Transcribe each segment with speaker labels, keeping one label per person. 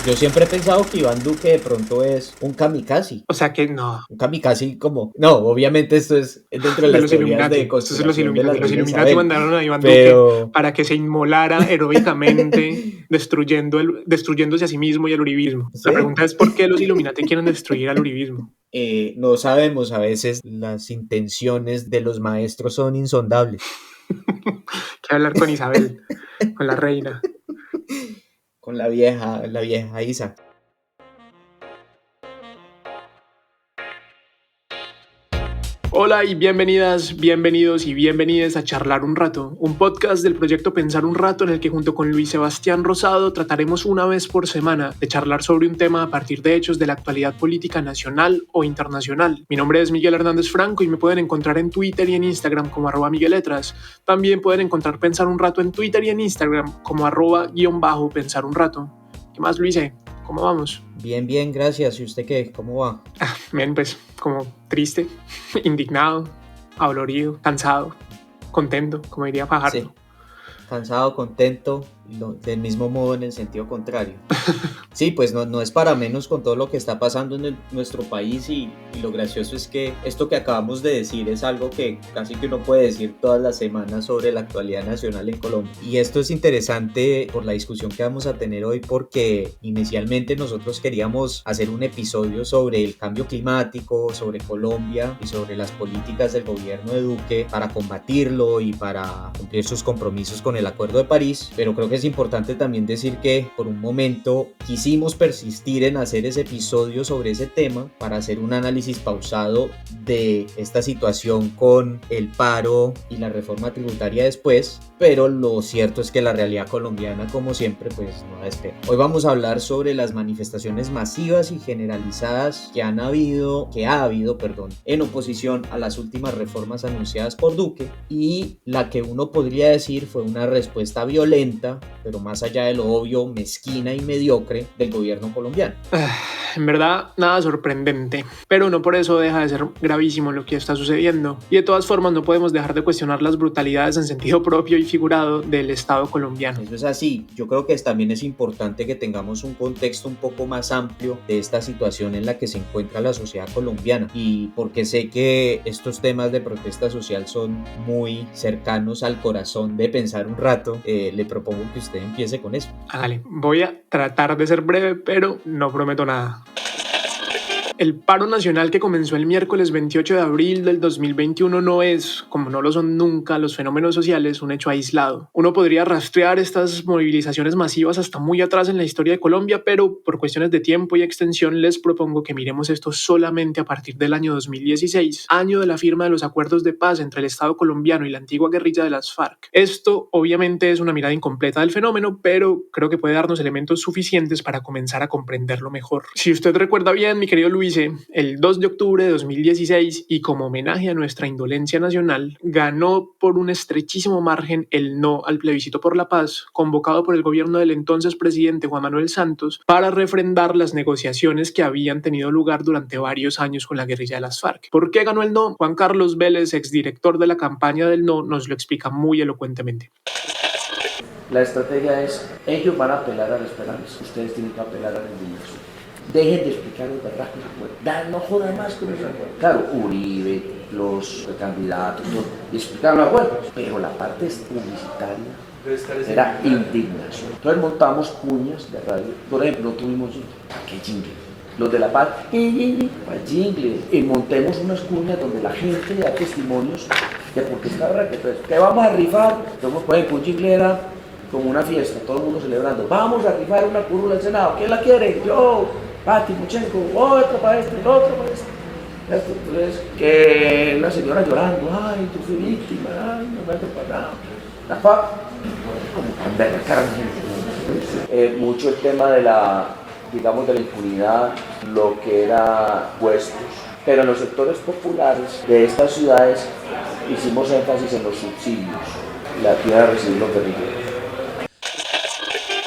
Speaker 1: Yo siempre he pensado que Iván Duque de pronto es un kamikaze.
Speaker 2: O sea que no,
Speaker 1: Un kamikaze como... No, obviamente esto es dentro de
Speaker 2: de
Speaker 1: las
Speaker 2: los
Speaker 1: teorías de
Speaker 2: Illuminati. Estos son los
Speaker 1: conspiración de la
Speaker 2: Illuminati. Los
Speaker 1: reina
Speaker 2: Illuminati
Speaker 1: Isabel.
Speaker 2: mandaron a Iván Duque
Speaker 1: Pero
Speaker 2: para que se inmolara heroicamente, destruyéndose a sí mismo y al uribismo. La
Speaker 1: sí,
Speaker 2: pregunta es por qué los Illuminati quieren destruir al uribismo.
Speaker 1: no sabemos, a veces las intenciones de los maestros son insondables.
Speaker 2: Que hablar con Isabel, con la reina.
Speaker 1: Con la vieja Isa.
Speaker 2: Hola y bienvenidas, bienvenidos y bienvenidas a Charlar un Rato, un podcast del proyecto Pensar un Rato en el que junto con Luis Sebastián Rosado trataremos una vez por semana de charlar sobre un tema a partir de hechos de la actualidad política nacional o internacional. Mi nombre es Miguel Hernández Franco y me pueden encontrar en Twitter y en Instagram como @migueletras. También pueden encontrar Pensar un Rato en Twitter y en Instagram como @_Pensar un Rato. ¿Qué más, Luis? ¿Cómo vamos?
Speaker 1: Bien, bien, gracias. ¿Y usted qué? ¿Cómo va?
Speaker 2: Bien, pues como triste, indignado, adolorido, cansado, contento, como diría
Speaker 1: Sí,
Speaker 2: Fajardo.
Speaker 1: cansado, contento, del mismo modo en el sentido contrario. Sí, pues no es para menos con todo lo que está pasando en nuestro país y lo gracioso es que esto que acabamos de decir es algo que casi que uno puede decir todas las semanas sobre la actualidad nacional en Colombia. Y esto es interesante por la discusión que vamos a tener hoy porque inicialmente nosotros queríamos hacer un episodio sobre el cambio climático, sobre Colombia y sobre las políticas del gobierno de Duque para combatirlo y para cumplir sus compromisos con el Acuerdo de París, pero creo que es importante también decir que por un momento quisimos persistir en hacer ese episodio sobre ese tema para hacer un análisis pausado de esta situación con el paro y la reforma tributaria después, pero lo cierto es que la realidad colombiana, como siempre, pues no da espera. Hoy vamos a hablar sobre las manifestaciones masivas y generalizadas que ha habido, en oposición a las últimas reformas anunciadas por Duque y la que uno podría decir fue una respuesta violenta, pero más allá de lo obvio, mezquina y mediocre del gobierno colombiano.
Speaker 2: En verdad, nada sorprendente, pero no por eso deja de ser gravísimo lo que está sucediendo. Y de todas formas, no podemos dejar de cuestionar las brutalidades en sentido propio y figurado del Estado colombiano.
Speaker 1: Eso es así. Yo creo que también es importante que tengamos un contexto un poco más amplio de esta situación en la que se encuentra la sociedad colombiana y porque sé que estos temas de protesta social son muy cercanos al corazón de Pensar un Rato, le propongo que usted empiece con eso.
Speaker 2: Hágale, voy a tratar de ser breve, pero no prometo nada. El paro nacional que comenzó el miércoles 28 de abril del 2021 no es, como no lo son nunca los fenómenos sociales, un hecho aislado. Uno podría rastrear estas movilizaciones masivas hasta muy atrás en la historia de Colombia, pero por cuestiones de tiempo y extensión les propongo que miremos esto solamente a partir del año 2016, año de la firma de los acuerdos de paz entre el Estado colombiano y la antigua guerrilla de las FARC. Esto obviamente es una mirada incompleta del fenómeno, pero creo que puede darnos elementos suficientes para comenzar a comprenderlo mejor. Si usted recuerda bien, mi querido Luis, el 2 de octubre de 2016 y como homenaje a nuestra indolencia nacional, ganó por un estrechísimo margen el no al plebiscito por la paz, convocado por el gobierno del entonces presidente Juan Manuel Santos para refrendar las negociaciones que habían tenido lugar durante varios años con la guerrilla de las FARC. ¿Por qué ganó el no? Juan Carlos Vélez, exdirector de la campaña del no, nos lo explica muy elocuentemente.
Speaker 3: La estrategia es, ellos van a apelar a la esperanza, ustedes tienen que apelar a la indignación. Dejen de explicar los berracos afuera. No jodan más con eso afuera. Claro, Uribe, los candidatos, todo, y explicaron afuera. Pero la parte publicitaria era indignación. Entonces montamos cuñas de radio. Por ejemplo, tuvimos ¿qué jingle? Los de la paz, ¿cuál jingle? Y montemos unas cuñas donde la gente da testimonios de por qué está berraca. Entonces, ¿qué vamos a rifar? Entonces, por ejemplo, un jingle era como una fiesta, todo el mundo celebrando. Vamos a rifar una curula del Senado. ¿Quién la quiere? Yo. Pati Muchenko, otro para este, otro para este. Entonces, que la señora llorando, ay, tú fui víctima, ay, no me ha preparado. La FAP, como tan berracara gente. Mucho el tema de la, digamos, de la impunidad, lo que era puestos. Pero en los sectores populares de estas ciudades hicimos énfasis en los subsidios, la tierra de recibir los guerrilleros.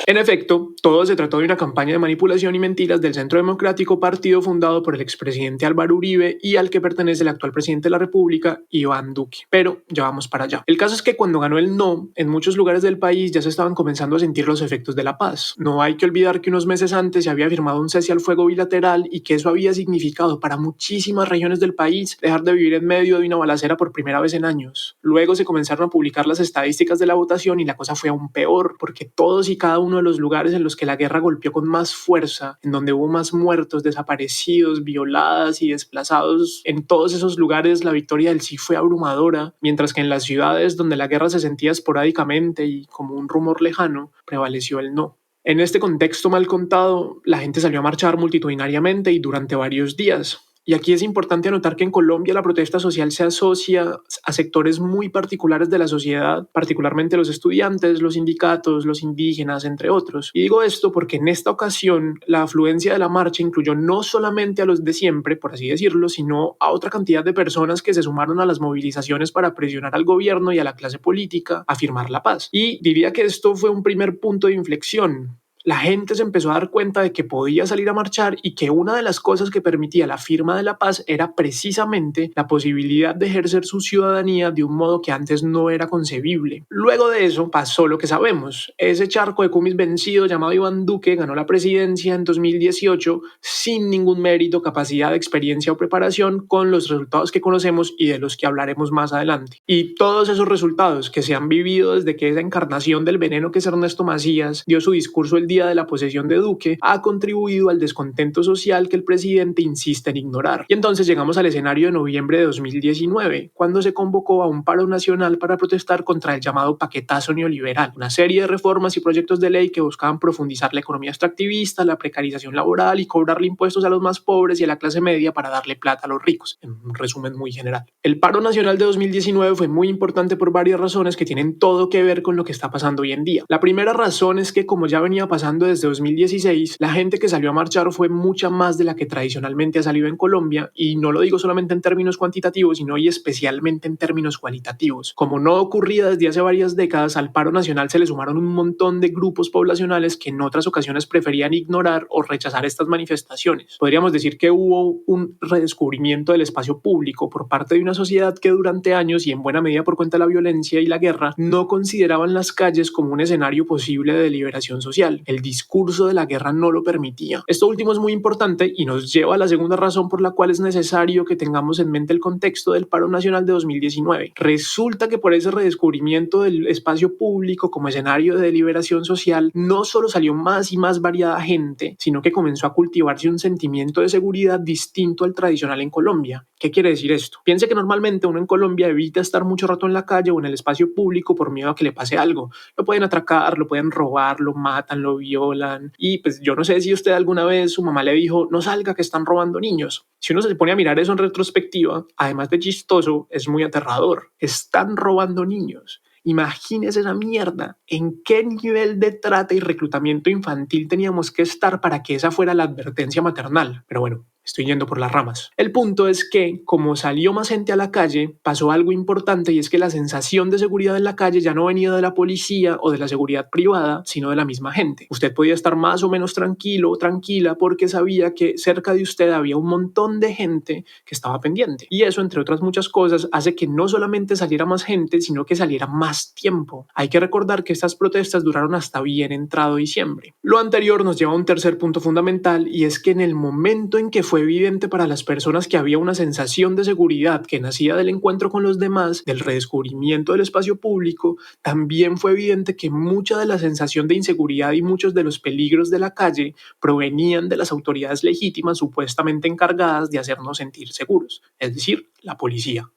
Speaker 2: En efecto, todo se trató de una campaña de manipulación y mentiras del Centro Democrático, partido fundado por el expresidente Álvaro Uribe y al que pertenece el actual presidente de la República, Iván Duque. Pero ya vamos para allá. El caso es que cuando ganó el no, en muchos lugares del país ya se estaban comenzando a sentir los efectos de la paz. No hay que olvidar que unos meses antes se había firmado un cese al fuego bilateral y que eso había significado para muchísimas regiones del país dejar de vivir en medio de una balacera por primera vez en años. Luego se comenzaron a publicar las estadísticas de la votación y la cosa fue aún peor, porque todos y cada uno de los lugares en los que la guerra golpeó con más fuerza, en donde hubo más muertos, desaparecidos, violadas y desplazados, en todos esos lugares la victoria del sí fue abrumadora, mientras que en las ciudades donde la guerra se sentía esporádicamente y como un rumor lejano, prevaleció el no. En este contexto mal contado, la gente salió a marchar multitudinariamente y durante varios días. Y aquí es importante anotar que en Colombia la protesta social se asocia a sectores muy particulares de la sociedad, particularmente los estudiantes, los sindicatos, los indígenas, entre otros. Y digo esto porque en esta ocasión la afluencia de la marcha incluyó no solamente a los de siempre, por así decirlo, sino a otra cantidad de personas que se sumaron a las movilizaciones para presionar al gobierno y a la clase política a firmar la paz. Y diría que esto fue un primer punto de inflexión. La gente se empezó a dar cuenta de que podía salir a marchar y que una de las cosas que permitía la firma de la paz era precisamente la posibilidad de ejercer su ciudadanía de un modo que antes no era concebible. Luego de eso pasó lo que sabemos. Ese charco de cumis vencido llamado Iván Duque ganó la presidencia en 2018 sin ningún mérito, capacidad, experiencia o preparación, con los resultados que conocemos y de los que hablaremos más adelante. Y todos esos resultados que se han vivido desde que esa encarnación del veneno que es Ernesto Macías dio su discurso el día de la posesión de Duque ha contribuido al descontento social que el presidente insiste en ignorar. Y entonces llegamos al escenario de noviembre de 2019, cuando se convocó a un paro nacional para protestar contra el llamado paquetazo neoliberal, una serie de reformas y proyectos de ley que buscaban profundizar la economía extractivista, la precarización laboral y cobrarle impuestos a los más pobres y a la clase media para darle plata a los ricos, en un resumen muy general. El paro nacional de 2019 fue muy importante por varias razones que tienen todo que ver con lo que está pasando hoy en día. La primera razón es que, como ya venía pasando desde 2016, la gente que salió a marchar fue mucha más de la que tradicionalmente ha salido en Colombia, y no lo digo solamente en términos cuantitativos, sino y especialmente en términos cualitativos. Como no ocurría desde hace varias décadas, al paro nacional se le sumaron un montón de grupos poblacionales que en otras ocasiones preferían ignorar o rechazar estas manifestaciones. Podríamos decir que hubo un redescubrimiento del espacio público por parte de una sociedad que durante años, y en buena medida por cuenta de la violencia y la guerra, no consideraban las calles como un escenario posible de liberación social. El discurso de la guerra no lo permitía. Esto último es muy importante y nos lleva a la segunda razón por la cual es necesario que tengamos en mente el contexto del paro nacional de 2019. Resulta que por ese redescubrimiento del espacio público como escenario de liberación social, no solo salió más y más variada gente, sino que comenzó a cultivarse un sentimiento de seguridad distinto al tradicional en Colombia. ¿Qué quiere decir esto? Piense que normalmente uno en Colombia evita estar mucho rato en la calle o en el espacio público por miedo a que le pase algo. Lo pueden atracar, lo pueden robar, lo matan, lo violan. Y pues yo no sé si usted alguna vez su mamá le dijo: no salga que están robando niños. Si uno se pone a mirar eso en retrospectiva, además de chistoso, es muy aterrador. Están robando niños. Imagínese esa mierda. ¿En qué nivel de trata y reclutamiento infantil teníamos que estar para que esa fuera la advertencia maternal? Pero bueno, estoy yendo por las ramas. El punto es que, como salió más gente a la calle, pasó algo importante, y es que la sensación de seguridad en la calle ya no venía de la policía o de la seguridad privada, sino de la misma gente. Usted podía estar más o menos tranquilo o tranquila porque sabía que cerca de usted había un montón de gente que estaba pendiente. Y eso, entre otras muchas cosas, hace que no solamente saliera más gente, sino que saliera más tiempo. Hay que recordar que estas protestas duraron hasta bien entrado diciembre. Lo anterior nos lleva a un tercer punto fundamental, y es que en el momento en que fue evidente para las personas que había una sensación de seguridad que nacía del encuentro con los demás, del redescubrimiento del espacio público, también fue evidente que mucha de la sensación de inseguridad y muchos de los peligros de la calle provenían de las autoridades legítimas supuestamente encargadas de hacernos sentir seguros, es decir, la policía.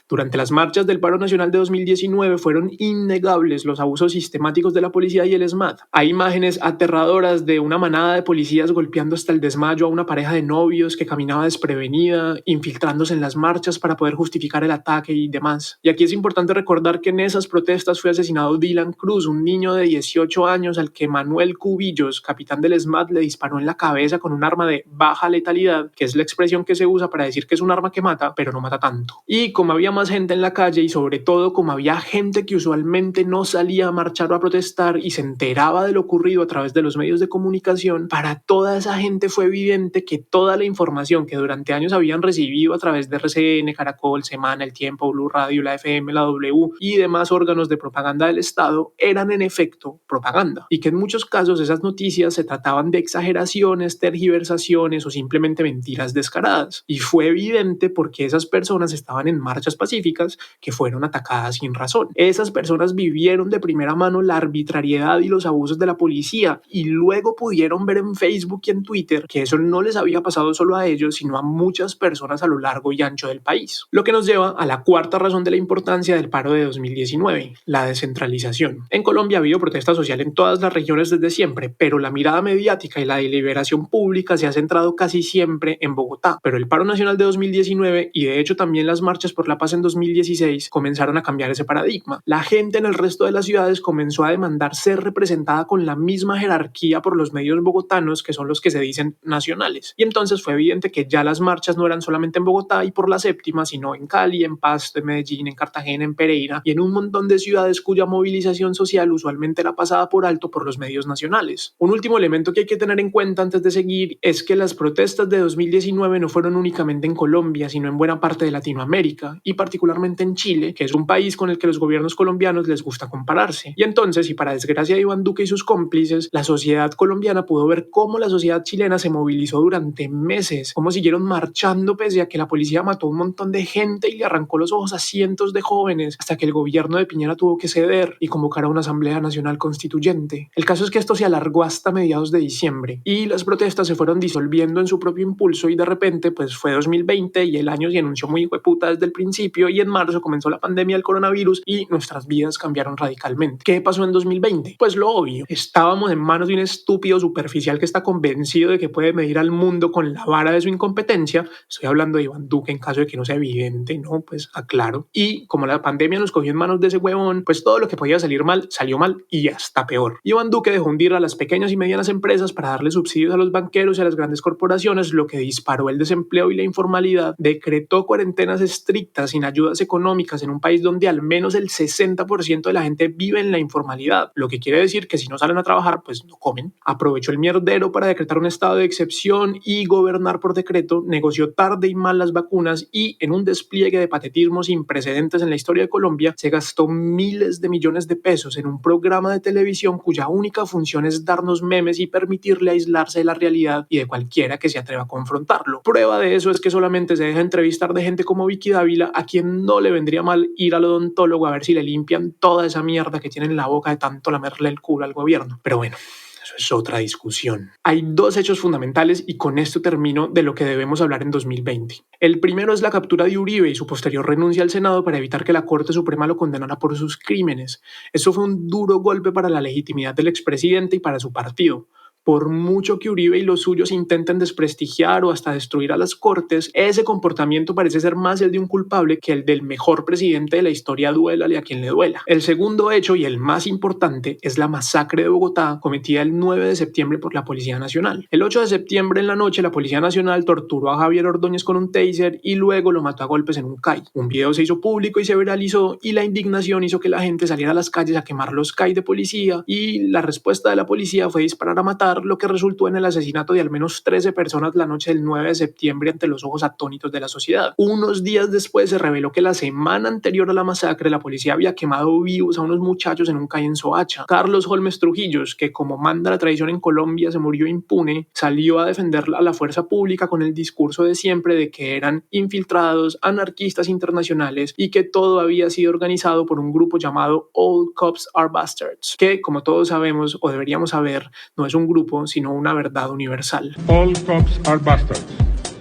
Speaker 2: Durante las marchas del paro nacional de 2019 fueron innegables los abusos sistemáticos de la policía y el SMAT. Hay imágenes aterradoras de una manada de policías golpeando hasta el desmayo a una pareja de novios que caminaba desprevenida, infiltrándose en las marchas para poder justificar el ataque y demás. Y aquí es importante recordar que en esas protestas fue asesinado Dylan Cruz, un niño de 18 años al que Manuel Cubillos, capitán del SMAT, le disparó en la cabeza con un arma de baja letalidad, que es la expresión que se usa para decir que es un arma que mata, pero no mata tanto. Y como habíamos más gente en la calle y sobre todo como había gente que usualmente no salía a marchar o a protestar y se enteraba de lo ocurrido a través de los medios de comunicación, para toda esa gente fue evidente que toda la información que durante años habían recibido a través de RCN, Caracol, Semana, El Tiempo, Blue Radio, la FM, la W y demás órganos de propaganda del Estado eran en efecto propaganda, y que en muchos casos esas noticias se trataban de exageraciones, tergiversaciones o simplemente mentiras descaradas. Y fue evidente porque esas personas estaban en marchas pacíficas que fueron atacadas sin razón. Esas personas vivieron de primera mano la arbitrariedad y los abusos de la policía y luego pudieron ver en Facebook y en Twitter que eso no les había pasado solo a ellos, sino a muchas personas a lo largo y ancho del país. Lo que nos lleva a la cuarta razón de la importancia del paro de 2019, la descentralización. En Colombia ha habido protesta social en todas las regiones desde siempre, pero la mirada mediática y la deliberación pública se ha centrado casi siempre en Bogotá. Pero el paro nacional de 2019 y de hecho también las marchas por la paz en 2016 comenzaron a cambiar ese paradigma. La gente en el resto de las ciudades comenzó a demandar ser representada con la misma jerarquía por los medios bogotanos, que son los que se dicen nacionales. Y entonces fue evidente que ya las marchas no eran solamente en Bogotá y por la séptima, sino en Cali, en Pasto, en Medellín, en Cartagena, en Pereira y en un montón de ciudades cuya movilización social usualmente era pasada por alto por los medios nacionales. Un último elemento que hay que tener en cuenta antes de seguir es que las protestas de 2019 no fueron únicamente en Colombia, sino en buena parte de Latinoamérica y particularmente en Chile, que es un país con el que los gobiernos colombianos les gusta compararse. Y entonces, y para desgracia de Iván Duque y sus cómplices, la sociedad colombiana pudo ver cómo la sociedad chilena se movilizó durante meses, cómo siguieron marchando pese a que la policía mató a un montón de gente y le arrancó los ojos a cientos de jóvenes, hasta que el gobierno de Piñera tuvo que ceder y convocar a una asamblea nacional constituyente. El caso es que esto se alargó hasta mediados de diciembre y las protestas se fueron disolviendo en su propio impulso y de repente pues fue 2020 y el año se anunció muy hueputa desde el principio y en marzo comenzó la pandemia del coronavirus y nuestras vidas cambiaron radicalmente. ¿Qué pasó en 2020? Pues lo obvio, estábamos en manos de un estúpido superficial que está convencido de que puede medir al mundo con la vara de su incompetencia. Estoy hablando de Iván Duque en caso de que no sea evidente, ¿no? Pues aclaro. Y como la pandemia nos cogió en manos de ese huevón, pues todo lo que podía salir mal, salió mal y hasta peor. Iván Duque dejó hundir a las pequeñas y medianas empresas para darle subsidios a los banqueros y a las grandes corporaciones, lo que disparó el desempleo y la informalidad, decretó cuarentenas estrictas sin ayudas económicas en un país donde al menos el 60% de la gente vive en la informalidad, lo que quiere decir que si no salen a trabajar, pues no comen. Aprovechó el mierdero para decretar un estado de excepción y gobernar por decreto, negoció tarde y mal las vacunas y en un despliegue de patetismo sin precedentes en la historia de Colombia, se gastó miles de millones de pesos en un programa de televisión cuya única función es darnos memes y permitirle aislarse de la realidad y de cualquiera que se atreva a confrontarlo. Prueba de eso es que solamente se deja entrevistar de gente como Vicky Dávila, a quien no le vendría mal ir al odontólogo a ver si le limpian toda esa mierda que tiene en la boca de tanto lamerle el culo al gobierno. Pero bueno, eso es otra discusión. Hay dos hechos fundamentales y con esto termino de lo que debemos hablar en 2020. El primero es la captura de Uribe y su posterior renuncia al Senado para evitar que la Corte Suprema lo condenara por sus crímenes. Eso fue un duro golpe para la legitimidad del expresidente y para su partido. Por mucho que Uribe y los suyos intenten desprestigiar o hasta destruir a las cortes, ese comportamiento parece ser más el de un culpable que el del mejor presidente de la historia, duélale a quien le duela. El segundo hecho y el más importante es la masacre de Bogotá cometida el 9 de septiembre por la Policía Nacional. El 8 de septiembre en la noche la Policía Nacional torturó a Javier Ordóñez con un taser y luego lo mató a golpes en un CAI. Un video se hizo público y se viralizó y la indignación hizo que la gente saliera a las calles a quemar los CAI de policía y la respuesta de la policía fue disparar a matar, lo que resultó en el asesinato de al menos 13 personas la noche del 9 de septiembre ante los ojos atónitos de la sociedad. Unos días después se reveló que la semana anterior a la masacre la policía había quemado vivos a unos muchachos en un CAI en Soacha. Carlos Holmes Trujillos, que como manda la tradición en Colombia se murió impune, salió a defender a la fuerza pública con el discurso de siempre de que eran infiltrados, anarquistas internacionales y que todo había sido organizado por un grupo llamado All Cops Are Bastards, que como todos sabemos o deberíamos saber no es un grupo sino una verdad universal.
Speaker 4: All cops are bastards.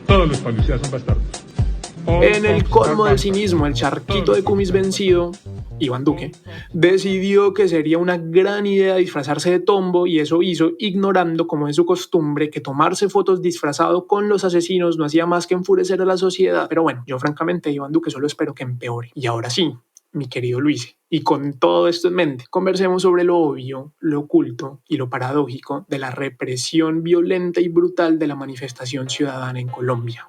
Speaker 4: Todos los policías son bastardos.
Speaker 2: En el colmo del cinismo, el charquito de Cumis vencido, Iván Duque, decidió que sería una gran idea disfrazarse de tombo y eso hizo ignorando, como es su costumbre, que tomarse fotos disfrazado con los asesinos no hacía más que enfurecer a la sociedad. Pero bueno, yo francamente Iván Duque solo espero que empeore. Y ahora sí, mi querido Luis, y con todo esto en mente, conversemos sobre lo obvio, lo oculto y lo paradójico de la represión violenta y brutal de la manifestación ciudadana en Colombia.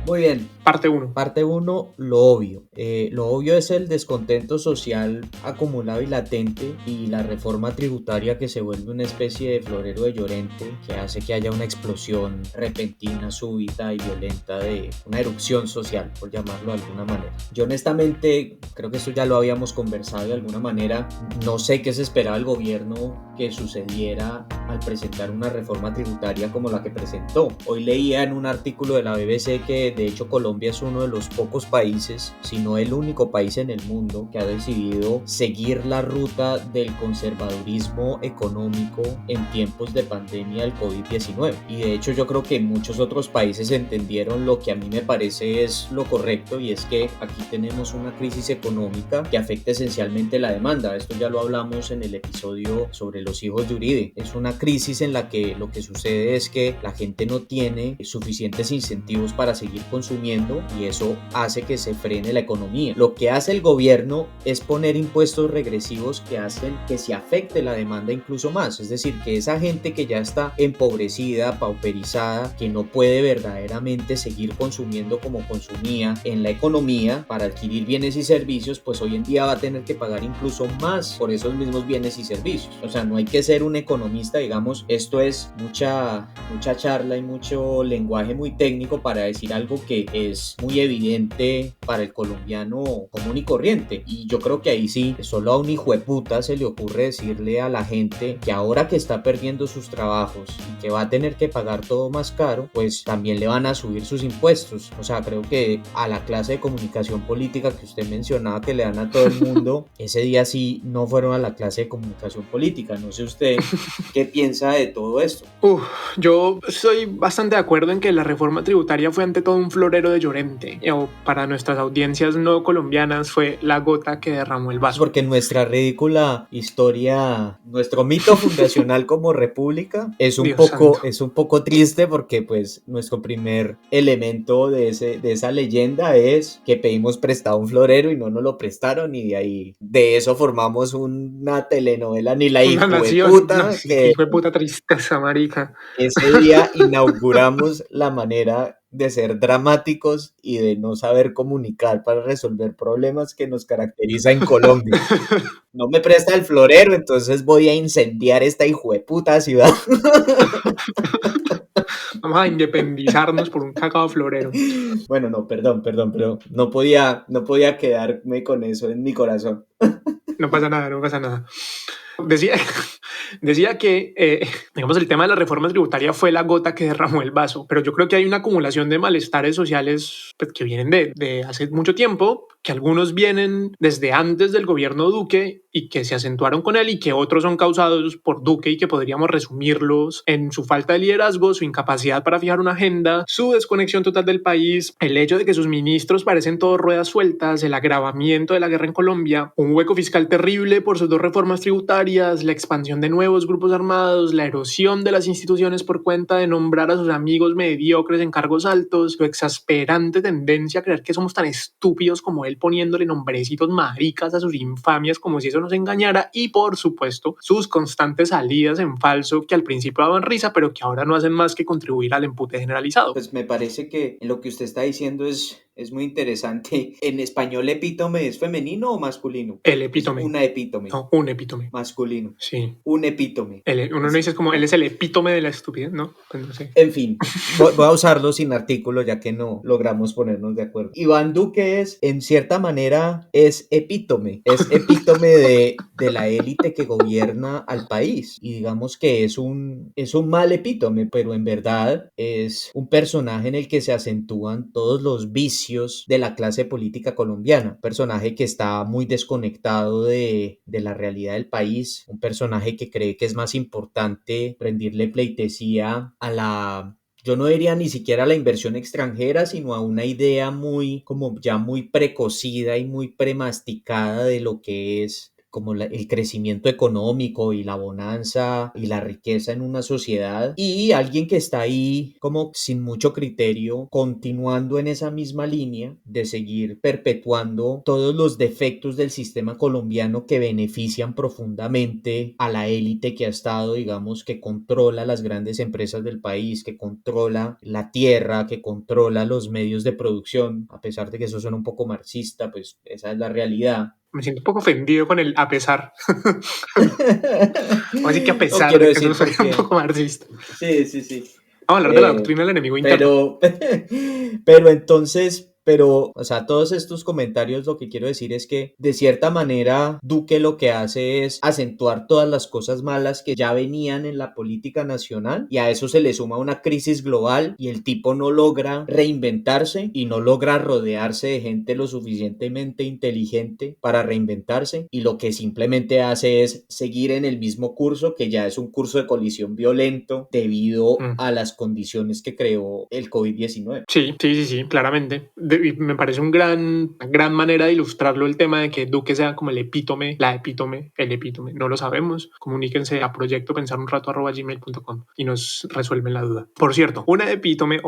Speaker 1: Muy bien.
Speaker 2: Parte 1.
Speaker 1: Parte 1, lo obvio. Lo obvio es el descontento social acumulado y latente y la reforma tributaria que se vuelve una especie de florero de Llorente que hace que haya una explosión repentina, súbita y violenta de una erupción social, por llamarlo de alguna manera. Yo honestamente, creo que esto ya lo habíamos conversado de alguna manera, no sé qué se esperaba el gobierno que sucediera al presentar una reforma tributaria como la que presentó. Hoy leía en un artículo de la BBC que de hecho Colombia es uno de los pocos países, si no el único país en el mundo que ha decidido seguir la ruta del conservadurismo económico en tiempos de pandemia del COVID-19. Y de hecho yo creo que muchos otros países entendieron lo que a mí me parece es lo correcto, y es que aquí tenemos una crisis económica que afecta esencialmente la demanda. Esto ya lo hablamos en el episodio sobre los hijos de Uribe. Es una crisis en la que lo que sucede es que la gente no tiene suficientes incentivos para seguir consumiendo y eso hace que se frene la economía. Lo que hace el gobierno es poner impuestos regresivos que hacen que se afecte la demanda incluso más, es decir, que esa gente que ya está empobrecida, pauperizada, que no puede verdaderamente seguir consumiendo como consumía en la economía para adquirir bienes y servicios, pues hoy en día va a tener que pagar incluso más por esos mismos bienes y servicios. O sea, no hay que ser un economista, digamos, esto es mucha charla y mucho lenguaje muy técnico para decir algo que es muy evidente para el colombiano común y corriente. Y yo creo que ahí sí, solo a un hijo de puta se le ocurre decirle a la gente que ahora que está perdiendo sus trabajos y que va a tener que pagar todo más caro, pues también le van a subir sus impuestos. O sea, creo que a la clase de comunicación política que usted mencionaba que le dan a todo el mundo, ese día sí no fueron a la clase de comunicación política. No sé usted qué piensa de todo esto.
Speaker 2: Yo estoy bastante de acuerdo en que la reforma tributaria fue ante todo un florero de Llorente, o para nuestras audiencias no colombianas fue la gota que derramó el vaso.
Speaker 1: Porque nuestra ridícula historia, nuestro mito fundacional como república es un poco triste, porque pues nuestro primer elemento de esa leyenda es que pedimos prestado un florero y no nos lo prestaron, y de ahí de eso formamos una telenovela ni la hijo de puta,
Speaker 2: sí, que hijo de puta tristeza, marica.
Speaker 1: Ese día inauguramos la manera de ser dramáticos y de no saber comunicar para resolver problemas que nos caracteriza en Colombia. No me presta el florero, entonces voy a incendiar esta hijueputa ciudad.
Speaker 2: Vamos a independizarnos por un cacao florero.
Speaker 1: Bueno, no, perdón, pero no podía quedarme con eso en mi corazón.
Speaker 2: No pasa nada. Decía que, digamos, el tema de la reforma tributaria fue la gota que derramó el vaso, pero yo creo que hay una acumulación de malestares sociales pues, que vienen de hace mucho tiempo, que algunos vienen desde antes del gobierno Duque y que se acentuaron con él, y que otros son causados por Duque y que podríamos resumirlos en su falta de liderazgo, su incapacidad para fijar una agenda, su desconexión total del país, el hecho de que sus ministros parecen todos ruedas sueltas, el agravamiento de la guerra en Colombia, un hueco fiscal terrible por sus dos reformas tributarias, la expansión de nuevos grupos armados, la erosión de las instituciones por cuenta de nombrar a sus amigos mediocres en cargos altos, su exasperante tendencia a creer que somos tan estúpidos como él, poniéndole nombrecitos maricas a sus infamias como si eso nos engañara, y por supuesto sus constantes salidas en falso que al principio daban risa pero que ahora no hacen más que contribuir al empute generalizado.
Speaker 1: Pues me parece que lo que usted está diciendo es muy interesante. ¿En español epítome es femenino o masculino?
Speaker 2: El epítome.
Speaker 1: Es una epítome.
Speaker 2: No, un epítome.
Speaker 1: Masculino.
Speaker 2: Sí.
Speaker 1: Un epítome.
Speaker 2: Uno no dice como él es el epítome de la estupidez, ¿no? Pues no sé.
Speaker 1: En fin, voy a usarlo sin artículo ya que no logramos ponernos de acuerdo. Iván Duque es, en cierta manera, es epítome de la élite que gobierna al país, y digamos que es un mal epítome, pero en verdad es un personaje en el que se acentúan todos los vicios de la clase política colombiana, un personaje que está muy desconectado de la realidad del país, un personaje que cree que es más importante rendirle pleitesía a la... Yo no diría ni siquiera a la inversión extranjera, sino a una idea muy, como ya muy precocida y muy premasticada de lo que es como el crecimiento económico y la bonanza y la riqueza en una sociedad, y alguien que está ahí como sin mucho criterio, continuando en esa misma línea de seguir perpetuando todos los defectos del sistema colombiano que benefician profundamente a la élite que ha estado, digamos, que controla las grandes empresas del país, que controla la tierra, que controla los medios de producción. A pesar de que eso suena un poco marxista, pues esa es la realidad.
Speaker 2: Me siento un poco ofendido con el a pesar. Así que a
Speaker 1: No
Speaker 2: pesar
Speaker 1: quiero
Speaker 2: de que eso
Speaker 1: decir
Speaker 2: suena un
Speaker 1: porque...
Speaker 2: poco marxista.
Speaker 1: Sí, sí, sí.
Speaker 2: Vamos a hablar de la doctrina del enemigo interno.
Speaker 1: Pero entonces, o sea, todos estos comentarios, lo que quiero decir es que de cierta manera Duque lo que hace es acentuar todas las cosas malas que ya venían en la política nacional, y a eso se le suma una crisis global y el tipo no logra reinventarse y no logra rodearse de gente lo suficientemente inteligente para reinventarse, y lo que simplemente hace es seguir en el mismo curso, que ya es un curso de colisión violento debido a las condiciones que creó el COVID-19.
Speaker 2: Sí, claramente. Y me parece una gran manera de ilustrarlo el tema de que Duque sea como el epítome, el epítome. No lo sabemos. Comuníquense a proyectopensarunrato@gmail.com y nos resuelven la duda. Por cierto, un epítome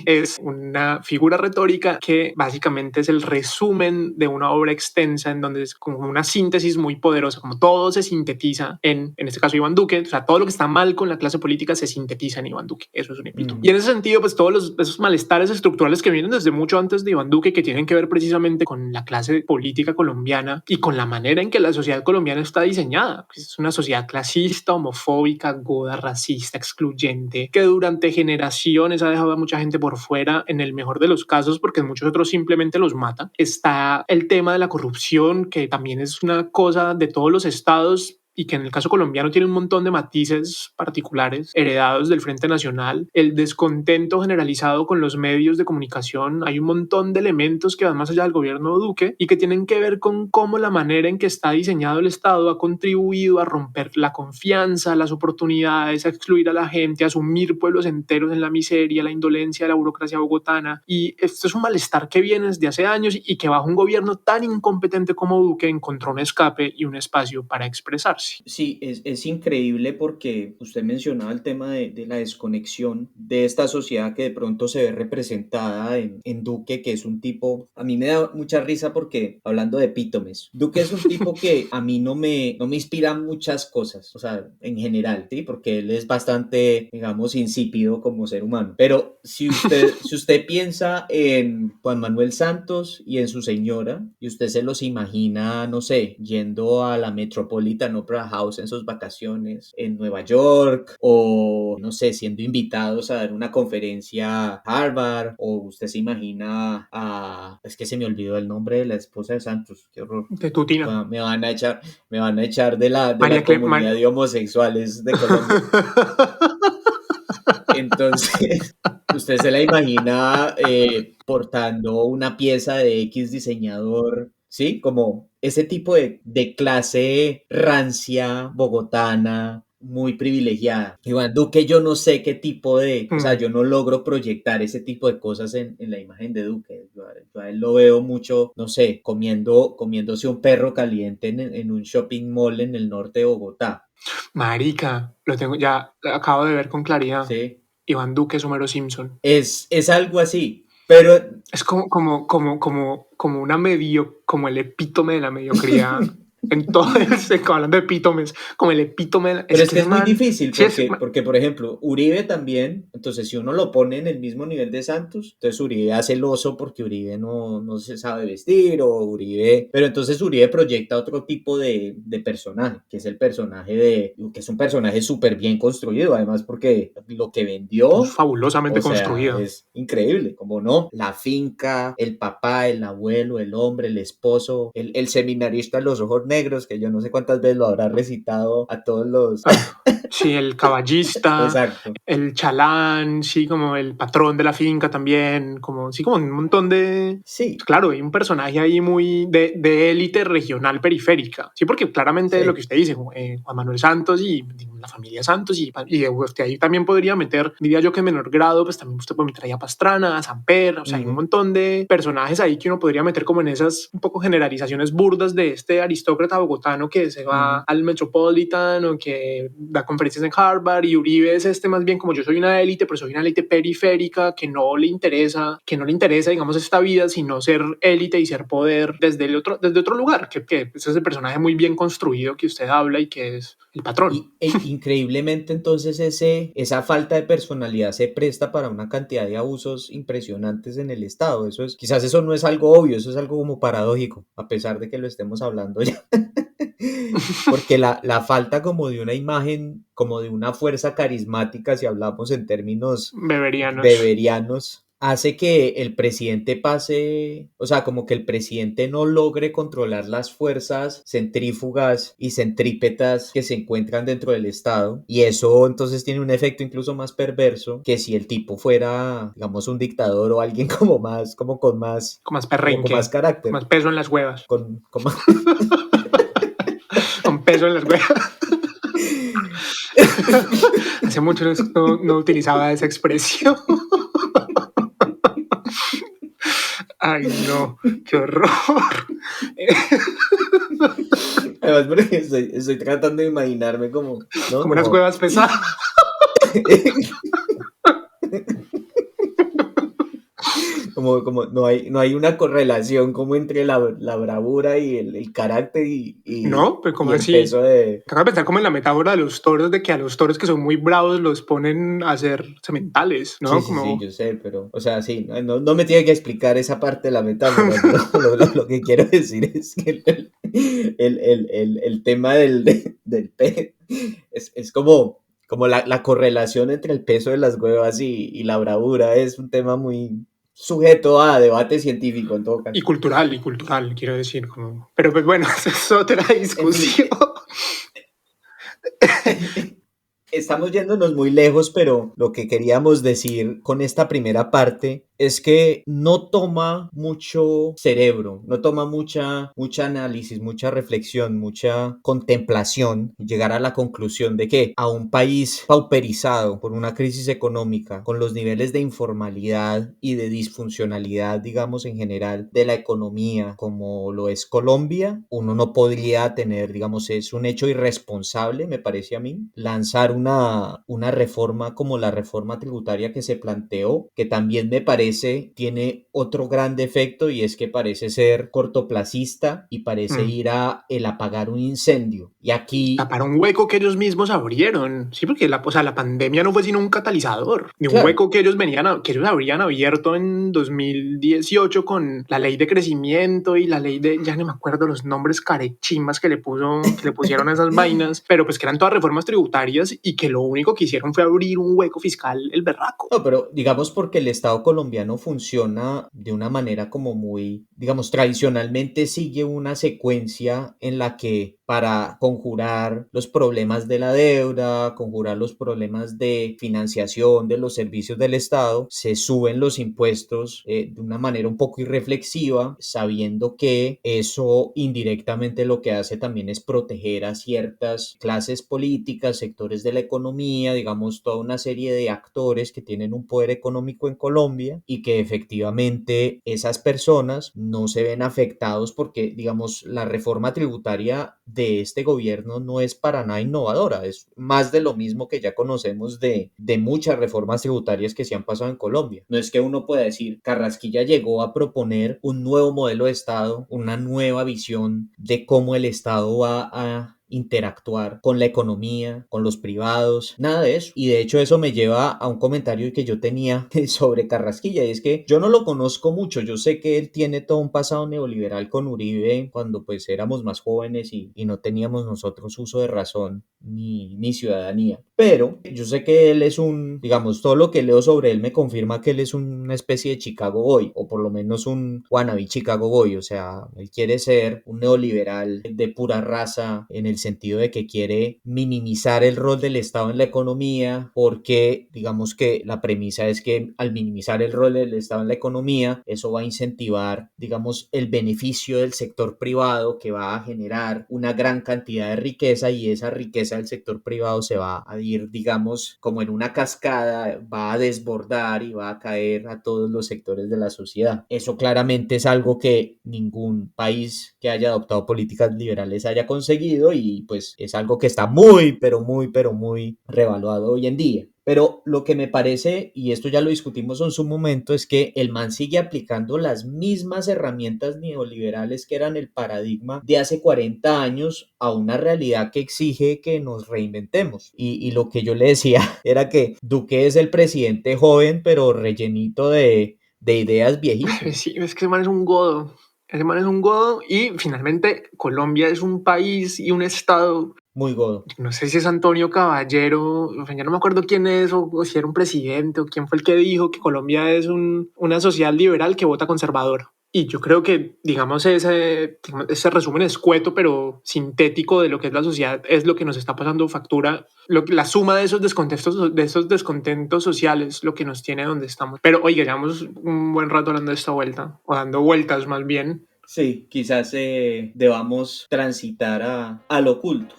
Speaker 2: es una figura retórica que básicamente es el resumen de una obra extensa en donde es como una síntesis muy poderosa, como todo se sintetiza en este caso Iván Duque. O sea, todo lo que está mal con la clase política se sintetiza en Iván Duque. Eso es un epítome. Y en ese sentido, pues todos esos malestares estructurales que vienen desde mucho antes de Iván Duque, que tienen que ver precisamente con la clase política colombiana y con la manera en que la sociedad colombiana está diseñada. Es una sociedad clasista, homofóbica, goda, racista, excluyente, que durante generaciones ha dejado a mucha gente por fuera, en el mejor de los casos, porque en muchos otros simplemente los mata. Está el tema de la corrupción, que también es una cosa de todos los estados, y que en el caso colombiano tiene un montón de matices particulares heredados del Frente Nacional, el descontento generalizado con los medios de comunicación. Hay un montón de elementos que van más allá del gobierno de Duque y que tienen que ver con cómo la manera en que está diseñado el Estado ha contribuido a romper la confianza, las oportunidades, a excluir a la gente, a sumir pueblos enteros en la miseria, la indolencia de la burocracia bogotana. Y esto es un malestar que viene desde hace años y que bajo un gobierno tan incompetente como Duque encontró un escape y un espacio para expresarse.
Speaker 1: Sí, es increíble porque usted mencionaba el tema de la desconexión de esta sociedad que de pronto se ve representada en Duque, que es un tipo, a mí me da mucha risa porque, hablando de epítomes, Duque es un tipo que a mí no me inspira muchas cosas, o sea, en general, ¿sí? Porque él es bastante, digamos, insípido como ser humano. Pero si usted piensa en Juan Manuel Santos y en su señora, y usted se los imagina, no sé, yendo a la Metropolitan Opera House en sus vacaciones en Nueva York, o no sé, siendo invitados a dar una conferencia a Harvard, o usted se imagina es que se me olvidó el nombre de la esposa de Santos, qué horror.
Speaker 2: De Tutina.
Speaker 1: Bueno, me van a echar de la comunidad de homosexuales de Colombia. Entonces, usted se la imagina portando una pieza de X diseñador, ¿sí? Como ese tipo de clase rancia, bogotana, muy privilegiada. Iván Duque, yo no sé qué tipo o sea, yo no logro proyectar ese tipo de cosas en la imagen de Duque. Yo a él lo veo mucho, no sé, comiéndose un perro caliente en un shopping mall en el norte de Bogotá.
Speaker 2: Marica, lo tengo, ya acabo de ver con claridad.
Speaker 1: Sí.
Speaker 2: Iván Duque es Homero Simpson.
Speaker 1: Es algo así, pero...
Speaker 2: Es como como el epítome de la mediocridad. En todo hablando de epítomes, como el epítome de
Speaker 1: Pero es que es muy difícil porque, por ejemplo, Uribe también, entonces si uno lo pone en el mismo nivel de Santos, entonces Uribe hace el oso porque Uribe no se sabe vestir, pero entonces Uribe proyecta otro tipo de personaje, que es el personaje que es un personaje súper bien construido, además porque lo que vendió
Speaker 2: es fabulosamente construido.
Speaker 1: Es increíble, como no, la finca, el papá, el abuelo, el hombre, el esposo, el seminarista de los ojos negros, que yo no sé cuántas veces lo habrá recitado a todos los...
Speaker 2: Sí, el caballista,
Speaker 1: exacto,
Speaker 2: el chalán, sí, como el patrón de la finca también, como un montón de...
Speaker 1: Sí.
Speaker 2: Claro, hay un personaje ahí muy de élite regional periférica, sí, porque claramente
Speaker 1: Sí.
Speaker 2: lo que usted dice, Juan Manuel Santos y la familia Santos, y usted ahí también podría meter, diría yo que en menor grado, pues también usted puede meter ahí a Pastrana, a Samper, o sea, hay un montón de personajes ahí que uno podría meter como en esas un poco generalizaciones burdas de este aristócrata aristócrata bogotano que se va al Metropolitan o que da conferencias en Harvard, y Uribe es más bien como yo soy una élite, pero soy una élite periférica que no le interesa, digamos, esta vida, sino ser élite y ser poder desde otro lugar, que ese es el personaje muy bien construido que usted habla y que es el patrón.
Speaker 1: Increíblemente entonces esa falta de personalidad se presta para una cantidad de abusos impresionantes en el Estado. Quizás eso no es algo obvio, eso es algo como paradójico, a pesar de que lo estemos hablando ya. Porque la falta como de una imagen, como de una fuerza carismática, si hablamos en términos beberianos, hace que el presidente pase, o sea, como que el presidente no logre controlar las fuerzas centrífugas y centrípetas que se encuentran dentro del Estado, y eso entonces tiene un efecto incluso más perverso que si el tipo fuera, digamos, un dictador o alguien con más
Speaker 2: perrenque,
Speaker 1: con más carácter,
Speaker 2: con más peso en las huevas,
Speaker 1: con más...
Speaker 2: con peso en las huevas. Hace mucho no utilizaba esa expresión. Ay, no, qué horror.
Speaker 1: Además, porque estoy tratando de imaginarme como... ¿no?
Speaker 2: Como unas huevas pesadas.
Speaker 1: como no hay una correlación como entre la bravura y el carácter y
Speaker 2: no, pero como
Speaker 1: y el
Speaker 2: así
Speaker 1: peso de...
Speaker 2: Acabo de pensar como en la metáfora de los toros, de que a los toros que son muy bravos los ponen a ser sementales, ¿no?
Speaker 1: Sí, yo sé, pero, o sea, sí, no me tiene que explicar esa parte de la metáfora. Lo que quiero decir es que el tema del pez es como la correlación entre el peso de las huevas y la bravura es un tema muy sujeto a debate científico en todo caso.
Speaker 2: Y cultural, quiero decir. Pero pues bueno, esa es otra discusión.
Speaker 1: Estamos yéndonos muy lejos, pero lo que queríamos decir con esta primera parte es que no toma mucho cerebro, no toma mucha análisis, mucha reflexión, mucha contemplación llegar a la conclusión de que a un país pauperizado por una crisis económica, con los niveles de informalidad y de disfuncionalidad, digamos, en general de la economía como lo es Colombia, uno no podría tener, digamos, es un hecho irresponsable, me parece a mí, lanzar una reforma como la reforma tributaria que se planteó, que también me parece tiene otro gran defecto, y es que parece ser cortoplacista y parece ir a el apagar un incendio. Y aquí...
Speaker 2: tapar un hueco que ellos mismos abrieron. Sí, porque la pandemia no fue sino un catalizador de un
Speaker 1: claro.
Speaker 2: hueco que ellos habrían abierto en 2018 con la ley de crecimiento y la ley de, ya no me acuerdo los nombres carechimas que le pusieron a esas vainas, pero pues que eran todas reformas tributarias y que lo único que hicieron fue abrir un hueco fiscal el berraco.
Speaker 1: No, pero digamos porque el Estado colombiano funciona de una manera como muy, digamos, tradicionalmente sigue una secuencia en la que para conjurar los problemas de la deuda, conjurar los problemas de financiación de los servicios del Estado, se suben los impuestos de una manera un poco irreflexiva, sabiendo que eso indirectamente lo que hace también es proteger a ciertas clases políticas, sectores de la economía, digamos, toda una serie de actores que tienen un poder económico en Colombia, y que efectivamente esas personas no se ven afectados porque, digamos, la reforma tributaria de este gobierno no es para nada innovadora, es más de lo mismo que ya conocemos de muchas reformas tributarias que se han pasado en Colombia. No es que uno pueda decir, Carrasquilla llegó a proponer un nuevo modelo de Estado, una nueva visión de cómo el Estado va a interactuar con la economía, con los privados, nada de eso. Y de hecho eso me lleva a un comentario que yo tenía sobre Carrasquilla, y es que yo no lo conozco mucho, yo sé que él tiene todo un pasado neoliberal con Uribe cuando pues éramos más jóvenes y no teníamos nosotros uso de razón ni ciudadanía, pero yo sé que él es digamos, todo lo que leo sobre él me confirma que él es una especie de Chicago Boy, o por lo menos un wannabe Chicago Boy, o sea, él quiere ser un neoliberal de pura raza, en el sentido de que quiere minimizar el rol del Estado en la economía, porque digamos que la premisa es que al minimizar el rol del Estado en la economía, eso va a incentivar, digamos, el beneficio del sector privado, que va a generar una gran cantidad de riqueza, y esa riqueza del sector privado se va a ir, digamos, como en una cascada, va a desbordar y va a caer a todos los sectores de la sociedad. Eso claramente es algo que ningún país que haya adoptado políticas liberales haya conseguido, y pues es algo que está muy, pero muy revaluado hoy en día. Pero lo que me parece, y esto ya lo discutimos en su momento, es que el man sigue aplicando las mismas herramientas neoliberales que eran el paradigma de hace 40 años a una realidad que exige que nos reinventemos. Y lo que yo le decía era que Duque es el presidente joven, pero rellenito de ideas viejísimas.
Speaker 2: Sí, es que ese man es un godo. Ese man es un godo y finalmente Colombia es un país y un estado.
Speaker 1: Muy godo.
Speaker 2: No sé si es Antonio Caballero, o sea, ya no me acuerdo quién es, o si era un presidente, o quién fue el que dijo que Colombia es una sociedad liberal que vota conservador. Y yo creo que, digamos, ese resumen escueto, pero sintético de lo que es la sociedad, es lo que nos está pasando factura, la suma de esos descontentos sociales, lo que nos tiene donde estamos. Pero, oiga, llevamos un buen rato hablando de esta vuelta, o dando vueltas más bien.
Speaker 1: Sí, quizás debamos transitar al oculto.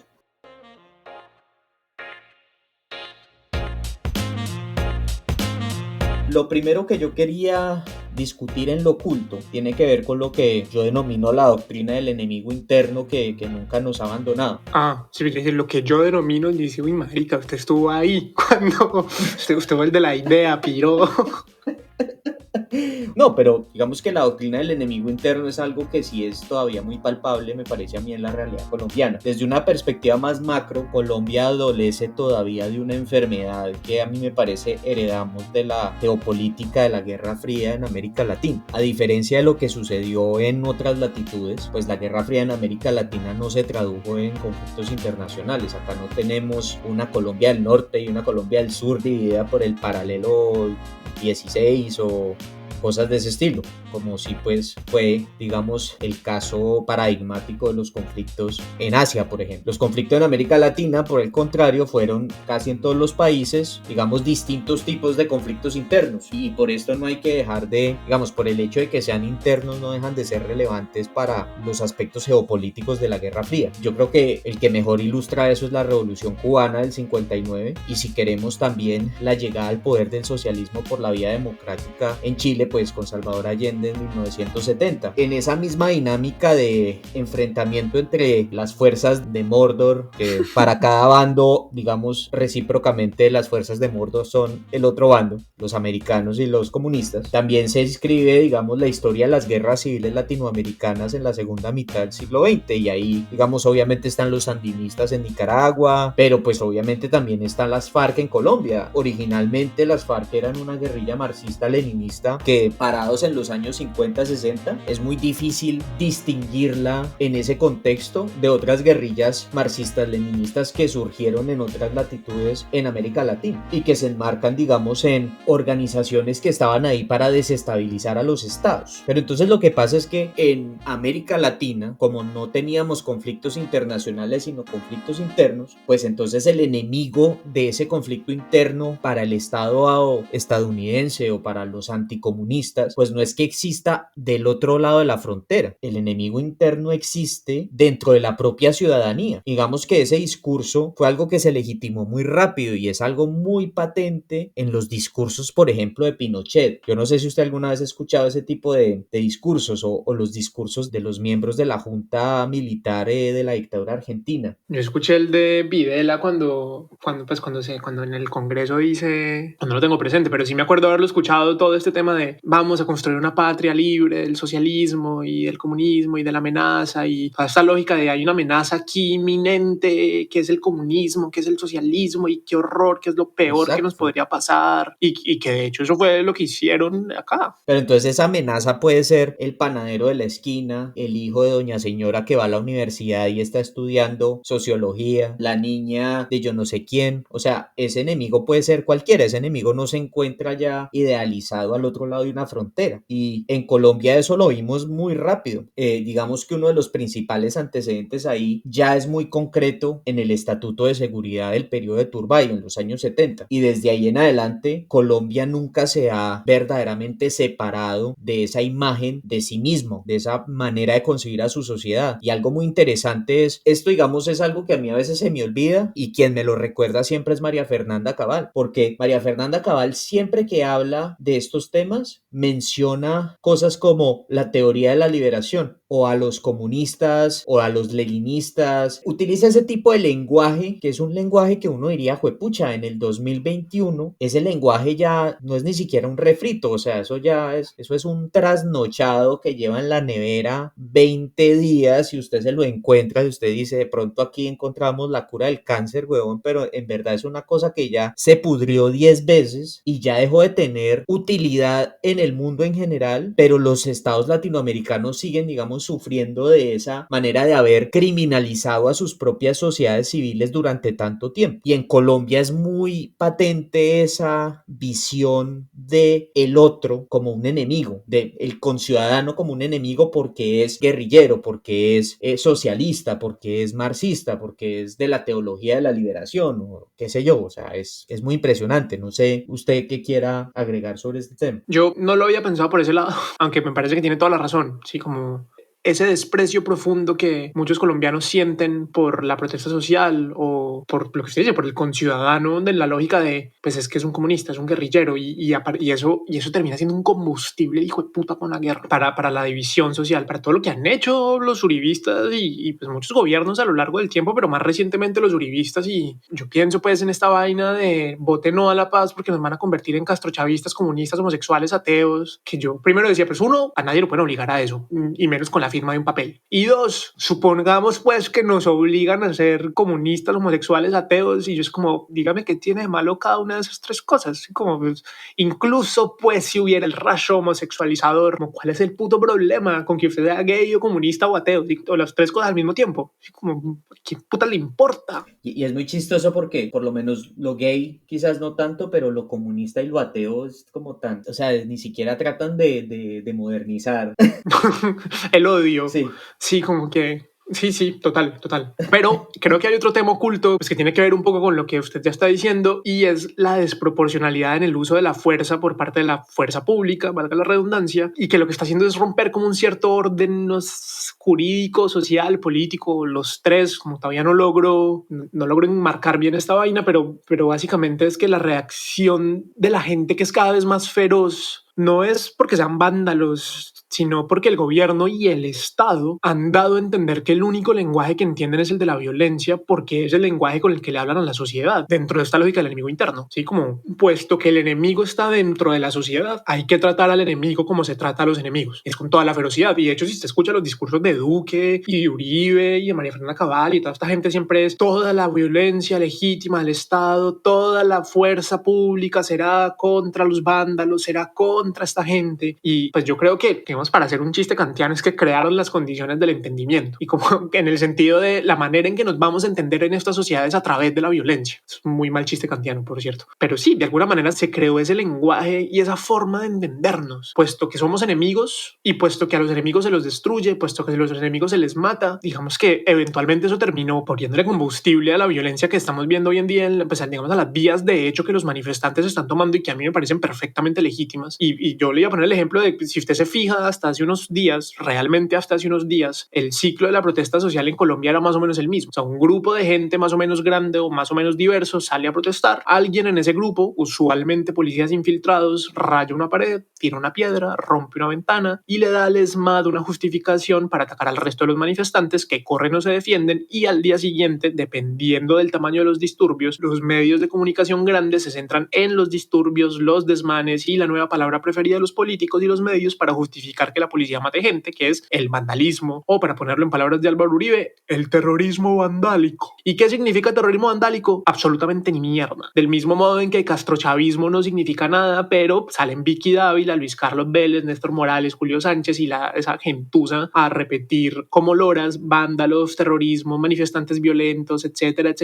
Speaker 1: Lo primero que yo quería discutir en lo oculto tiene que ver con lo que yo denomino la doctrina del enemigo interno que nunca nos ha abandonado.
Speaker 2: Ah, sí, lo que yo denomino, dice, uy, marica, usted estuvo ahí cuando usted fue el de la idea, piro.
Speaker 1: No, pero digamos que la doctrina del enemigo interno es algo que sí es todavía muy palpable, me parece a mí, en la realidad colombiana. Desde una perspectiva más macro, Colombia adolece todavía de una enfermedad que a mí me parece heredamos de la geopolítica de la Guerra Fría en América Latina. A diferencia de lo que sucedió en otras latitudes, pues la Guerra Fría en América Latina no se tradujo en conflictos internacionales. Acá no tenemos una Colombia del Norte y una Colombia del Sur dividida por el paralelo 16 o cosas de ese estilo, como si pues fue, digamos, el caso paradigmático de los conflictos en Asia, por ejemplo. Los conflictos en América Latina, por el contrario, fueron casi en todos los países, digamos, distintos tipos de conflictos internos, y por esto no hay que dejar de, digamos, por el hecho de que sean internos, no dejan de ser relevantes para los aspectos geopolíticos de la Guerra Fría. Yo creo que el que mejor ilustra eso es la Revolución Cubana del 59, y si queremos también la llegada al poder del socialismo por la vía democrática en Chile, pues con Salvador Allende en 1970. En esa misma dinámica de enfrentamiento entre las fuerzas de Mordor, que para cada bando, digamos, recíprocamente las fuerzas de Mordor son el otro bando, los americanos y los comunistas, también se escribe, digamos, la historia de las guerras civiles latinoamericanas en la segunda mitad del siglo XX, y ahí, digamos, obviamente están los sandinistas en Nicaragua, pero pues obviamente también están las FARC en Colombia. Originalmente las FARC eran una guerrilla marxista-leninista que, parados en los años 50-60, es muy difícil distinguirla en ese contexto de otras guerrillas marxistas-leninistas que surgieron en otras latitudes en América Latina y que se enmarcan, digamos, en organizaciones que estaban ahí para desestabilizar a los estados. Pero entonces lo que pasa es que en América Latina, como no teníamos conflictos internacionales sino conflictos internos, pues entonces el enemigo de ese conflicto interno para el estado estadounidense o para los anticomunistas, pues no es que exista del otro lado de la frontera. El enemigo interno existe dentro de la propia ciudadanía. Digamos que ese discurso fue algo que se legitimó muy rápido y es algo muy patente en los discursos, por ejemplo, de Pinochet. Yo no sé si usted alguna vez ha escuchado ese tipo de discursos o los discursos de los miembros de la junta militar de la dictadura argentina.
Speaker 2: Yo escuché el de Videla cuando en el Congreso dice, cuando no lo tengo presente, pero sí me acuerdo haberlo escuchado, todo este tema de vamos a construir una patria libre del socialismo y del comunismo y de la amenaza, y toda esta lógica de hay una amenaza aquí inminente que es el comunismo, que es el socialismo, y qué horror, que es lo peor
Speaker 1: Exacto.
Speaker 2: que nos podría pasar, y que de hecho eso fue lo que hicieron acá.
Speaker 1: Pero entonces esa amenaza puede ser el panadero de la esquina, el hijo de doña señora que va a la universidad y está estudiando sociología, la niña de yo no sé quién. O sea, ese enemigo puede ser cualquiera. Ese enemigo no se encuentra ya idealizado al otro lado de una frontera, y en Colombia eso lo vimos muy rápido. Digamos que uno de los principales antecedentes ahí ya es muy concreto en el Estatuto de Seguridad del periodo de Turbay en los años 70, y desde ahí en adelante Colombia nunca se ha verdaderamente separado de esa imagen de sí mismo, de esa manera de concebir a su sociedad. Y algo muy interesante es esto, digamos, es algo que a mí a veces se me olvida, y quien me lo recuerda siempre es María Fernanda Cabal, porque María Fernanda Cabal siempre que habla de estos temas menciona utiliza cosas como la teoría de la liberación o a los comunistas o a los leninistas, utiliza ese tipo de lenguaje que es un lenguaje que uno diría, juepucha, en el 2021 ese lenguaje ya no es ni siquiera un refrito, o sea, eso es un trasnochado que lleva en la nevera 20 días y usted se lo encuentra y usted dice, de pronto aquí encontramos la cura del cáncer, huevón, pero en verdad es una cosa que ya se pudrió 10 veces y ya dejó de tener utilidad en el mundo en general, pero los estados latinoamericanos siguen, digamos, sufriendo de esa manera de haber criminalizado a sus propias sociedades civiles durante tanto tiempo. Y en Colombia es muy patente esa visión de el otro como un enemigo, de el conciudadano como un enemigo porque es guerrillero, porque es socialista, porque es marxista, porque es de la teología de la liberación o qué sé yo, o sea, es muy impresionante. No sé usted qué quiera agregar sobre este tema.
Speaker 2: Yo no lo había pensado por ese lado, aunque me parece que tiene toda la razón. Sí, como ese desprecio profundo que muchos colombianos sienten por la protesta social o por lo que usted dice, por el conciudadano, de la lógica de, pues es que es un comunista, es un guerrillero y eso termina siendo un combustible, hijo de puta, con la guerra para la división social, para todo lo que han hecho los uribistas y pues muchos gobiernos a lo largo del tiempo, pero más recientemente los uribistas. Y yo pienso pues en esta vaina de vote no a la paz porque nos van a convertir en castrochavistas, comunistas, homosexuales, ateos, que yo primero decía, pues uno, a nadie lo pueden obligar a eso, y menos con la firma de un papel. Y dos, supongamos pues que nos obligan a ser comunistas, homosexuales, ateos, y yo es como, dígame qué tiene de malo cada una de esas tres cosas. Como pues, incluso pues si hubiera el rayo homosexualizador, ¿cuál es el puto problema con que usted sea gay o comunista o ateo? O las tres cosas al mismo tiempo. Como, ¿qué puta le importa?
Speaker 1: Y es muy chistoso porque por lo menos lo gay quizás no tanto, pero lo comunista y lo ateo es como tan, o sea, ni siquiera tratan de modernizar.
Speaker 2: El odio.
Speaker 1: Sí.
Speaker 2: Sí, como que sí, total. Pero creo que hay otro tema oculto pues, que tiene que ver un poco con lo que usted ya está diciendo, y es la desproporcionalidad en el uso de la fuerza por parte de la fuerza pública, valga la redundancia, y que lo que está haciendo es romper como un cierto orden jurídico, social, político, los tres. Como todavía no logro enmarcar bien esta vaina, pero básicamente es que la reacción de la gente, que es cada vez más feroz, no es porque sean vándalos, sino porque el gobierno y el Estado han dado a entender que el único lenguaje que entienden es el de la violencia, porque es el lenguaje con el que le hablan a la sociedad, dentro de esta lógica del enemigo interno. Sí, como puesto que el enemigo está dentro de la sociedad, hay que tratar al enemigo como se trata a los enemigos. Es con toda la ferocidad. Y de hecho, si usted escucha los discursos de Duque y de Uribe y de María Fernanda Cabal y toda esta gente, siempre es toda la violencia legítima del Estado, toda la fuerza pública será contra los vándalos, será contra esta gente. Y pues yo creo que para hacer un chiste kantiano es que crearon las condiciones del entendimiento, y como en el sentido de la manera en que nos vamos a entender en estas sociedades a través de la violencia. Es un muy mal chiste kantiano, por cierto, pero sí, de alguna manera se creó ese lenguaje y esa forma de entendernos, puesto que somos enemigos y puesto que a los enemigos se los destruye, puesto que a los enemigos se les mata. Digamos que eventualmente eso terminó poniéndole combustible a la violencia que estamos viendo hoy en día, pues digamos a las vías de hecho que los manifestantes están tomando y que a mí me parecen perfectamente legítimas. Y yo le iba a poner el ejemplo de, si usted se fija, hasta hace unos días, el ciclo de la protesta social en Colombia era más o menos el mismo. O sea, un grupo de gente más o menos grande o más o menos diverso sale a protestar. Alguien en ese grupo, usualmente policías infiltrados, raya una pared, tira una piedra, rompe una ventana y le da al ESMAD una justificación para atacar al resto de los manifestantes, que corren o se defienden. Y al día siguiente, dependiendo del tamaño de los disturbios, los medios de comunicación grandes se centran en los disturbios, los desmanes y la nueva palabra preferida de los políticos y los medios para justificar que la policía mate gente, que es el vandalismo, o para ponerlo en palabras de Álvaro Uribe, el terrorismo vandálico. ¿Y qué significa terrorismo vandálico? Absolutamente ni mierda. Del mismo modo en que castrochavismo no significa nada, pero salen Vicky Dávila, Luis Carlos Vélez, Néstor Morales, Julio Sánchez y esa gentuza a repetir como loras: vándalos, terrorismo, manifestantes violentos, etcétera.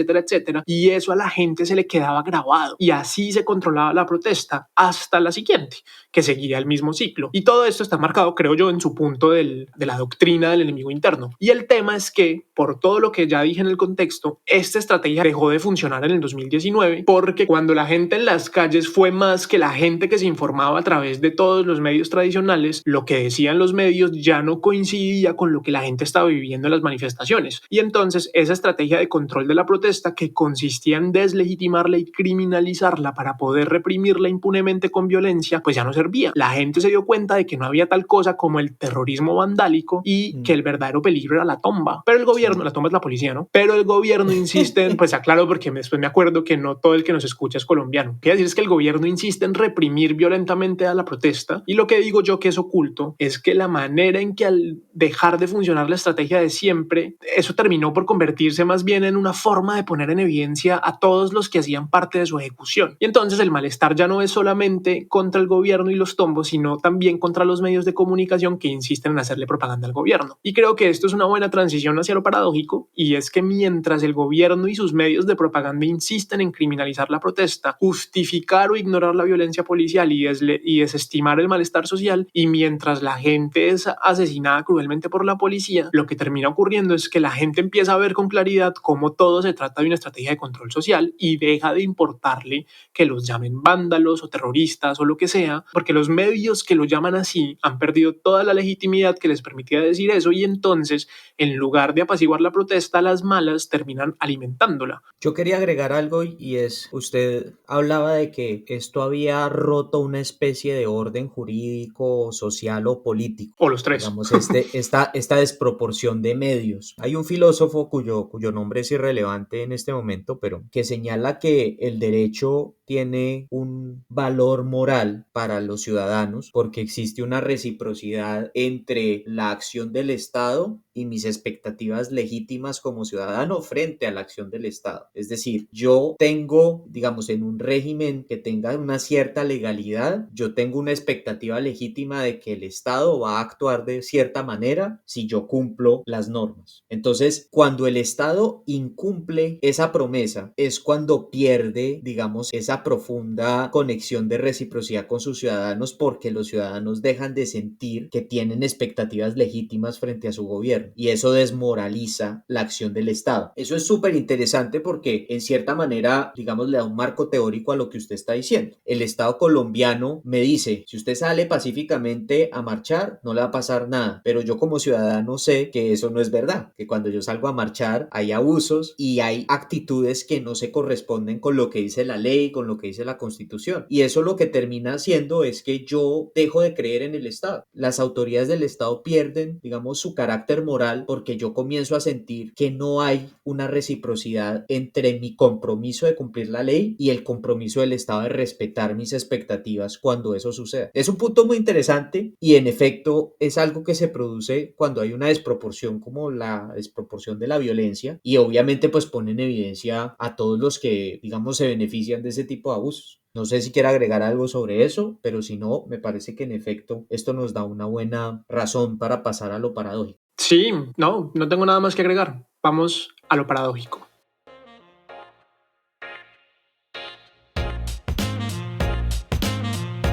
Speaker 2: Y eso a la gente se le quedaba grabado. Y así se controlaba la protesta hasta la siguiente, que seguía el mismo ciclo. Y todo esto está marcado, creo yo, en su punto de la doctrina del enemigo interno. Y el tema es que, por todo lo que ya dije en el contexto, esta estrategia dejó de funcionar en el 2019, porque cuando la gente en las calles fue más que la gente que se informaba a través de todos los medios tradicionales, lo que decían los medios ya no coincidía con lo que la gente estaba viviendo en las manifestaciones. Y entonces esa estrategia de control de la protesta, que consistía en deslegitimarla y criminalizarla para poder reprimirla impunemente con violencia, pues ya no servía servía. La gente se dio cuenta de que no había tal cosa como el terrorismo vandálico y que el verdadero peligro era la tomba. Pero el gobierno, la tomba es la policía, ¿no? Pero el gobierno insiste en, pues aclaro porque después me acuerdo que no todo el que nos escucha es colombiano. Quiere decir es que el gobierno insiste en reprimir violentamente a la protesta, y lo que digo yo que es oculto es que la manera en que al dejar de funcionar la estrategia de siempre, eso terminó por convertirse más bien en una forma de poner en evidencia a todos los que hacían parte de su ejecución. Y entonces el malestar ya no es solamente contra el gobierno y los tombos, sino también contra los medios de comunicación que insisten en hacerle propaganda al gobierno. Y creo que esto es una buena transición hacia lo paradójico, y es que mientras el gobierno y sus medios de propaganda insisten en criminalizar la protesta, justificar o ignorar la violencia policial y desestimar el malestar social, y mientras la gente es asesinada cruelmente por la policía, lo que termina ocurriendo es que la gente empieza a ver con claridad cómo todo se trata de una estrategia de control social y deja de importarle que los llamen vándalos o terroristas o lo que sea, porque los medios que lo llaman así han perdido toda la legitimidad que les permitía decir eso, y entonces en lugar de apaciguar la protesta, las malas terminan alimentándola.
Speaker 1: Yo quería agregar algo, y es, usted hablaba de que esto había roto una especie de orden jurídico, social o político.
Speaker 2: O los tres.
Speaker 1: Digamos, esta desproporción de medios. Hay un filósofo cuyo nombre es irrelevante en este momento, pero que señala que el derecho tiene un valor moral para los ciudadanos porque existe una reciprocidad entre la acción del Estado y mis expectativas legítimas como ciudadano frente a la acción del Estado. Es decir, yo tengo, digamos, en un régimen que tenga una cierta legalidad, yo tengo una expectativa legítima de que el Estado va a actuar de cierta manera si yo cumplo las normas. Entonces, cuando el Estado incumple esa promesa, es cuando pierde, digamos, esa profunda conexión de reciprocidad con sus ciudadanos, porque los ciudadanos dejan de sentir que tienen expectativas legítimas frente a su gobierno, y eso desmoraliza la acción del Estado. Eso es súper interesante porque en cierta manera, digamos, le da un marco teórico a lo que usted está diciendo. El Estado colombiano me dice, si usted sale pacíficamente a marchar, no le va a pasar nada, pero yo como ciudadano sé que eso no es verdad, que cuando yo salgo a marchar hay abusos y hay actitudes que no se corresponden con lo que dice la ley, con lo que dice la Constitución, y eso lo que termina haciendo es que yo dejo de creer en el Estado. Las autoridades del Estado pierden, digamos, su carácter moral porque yo comienzo a sentir que no hay una reciprocidad entre mi compromiso de cumplir la ley y el compromiso del Estado de respetar mis expectativas cuando eso suceda. Es un punto muy interesante, y en efecto es algo que se produce cuando hay una desproporción como la desproporción de la violencia, y obviamente pues pone en evidencia a todos los que, digamos, se benefician de ese tipo de abusos. No sé si quiere agregar algo sobre eso, pero si no, me parece que en efecto esto nos da una buena razón para pasar a lo paradójico.
Speaker 2: Sí, no tengo nada más que agregar. Vamos a lo paradójico.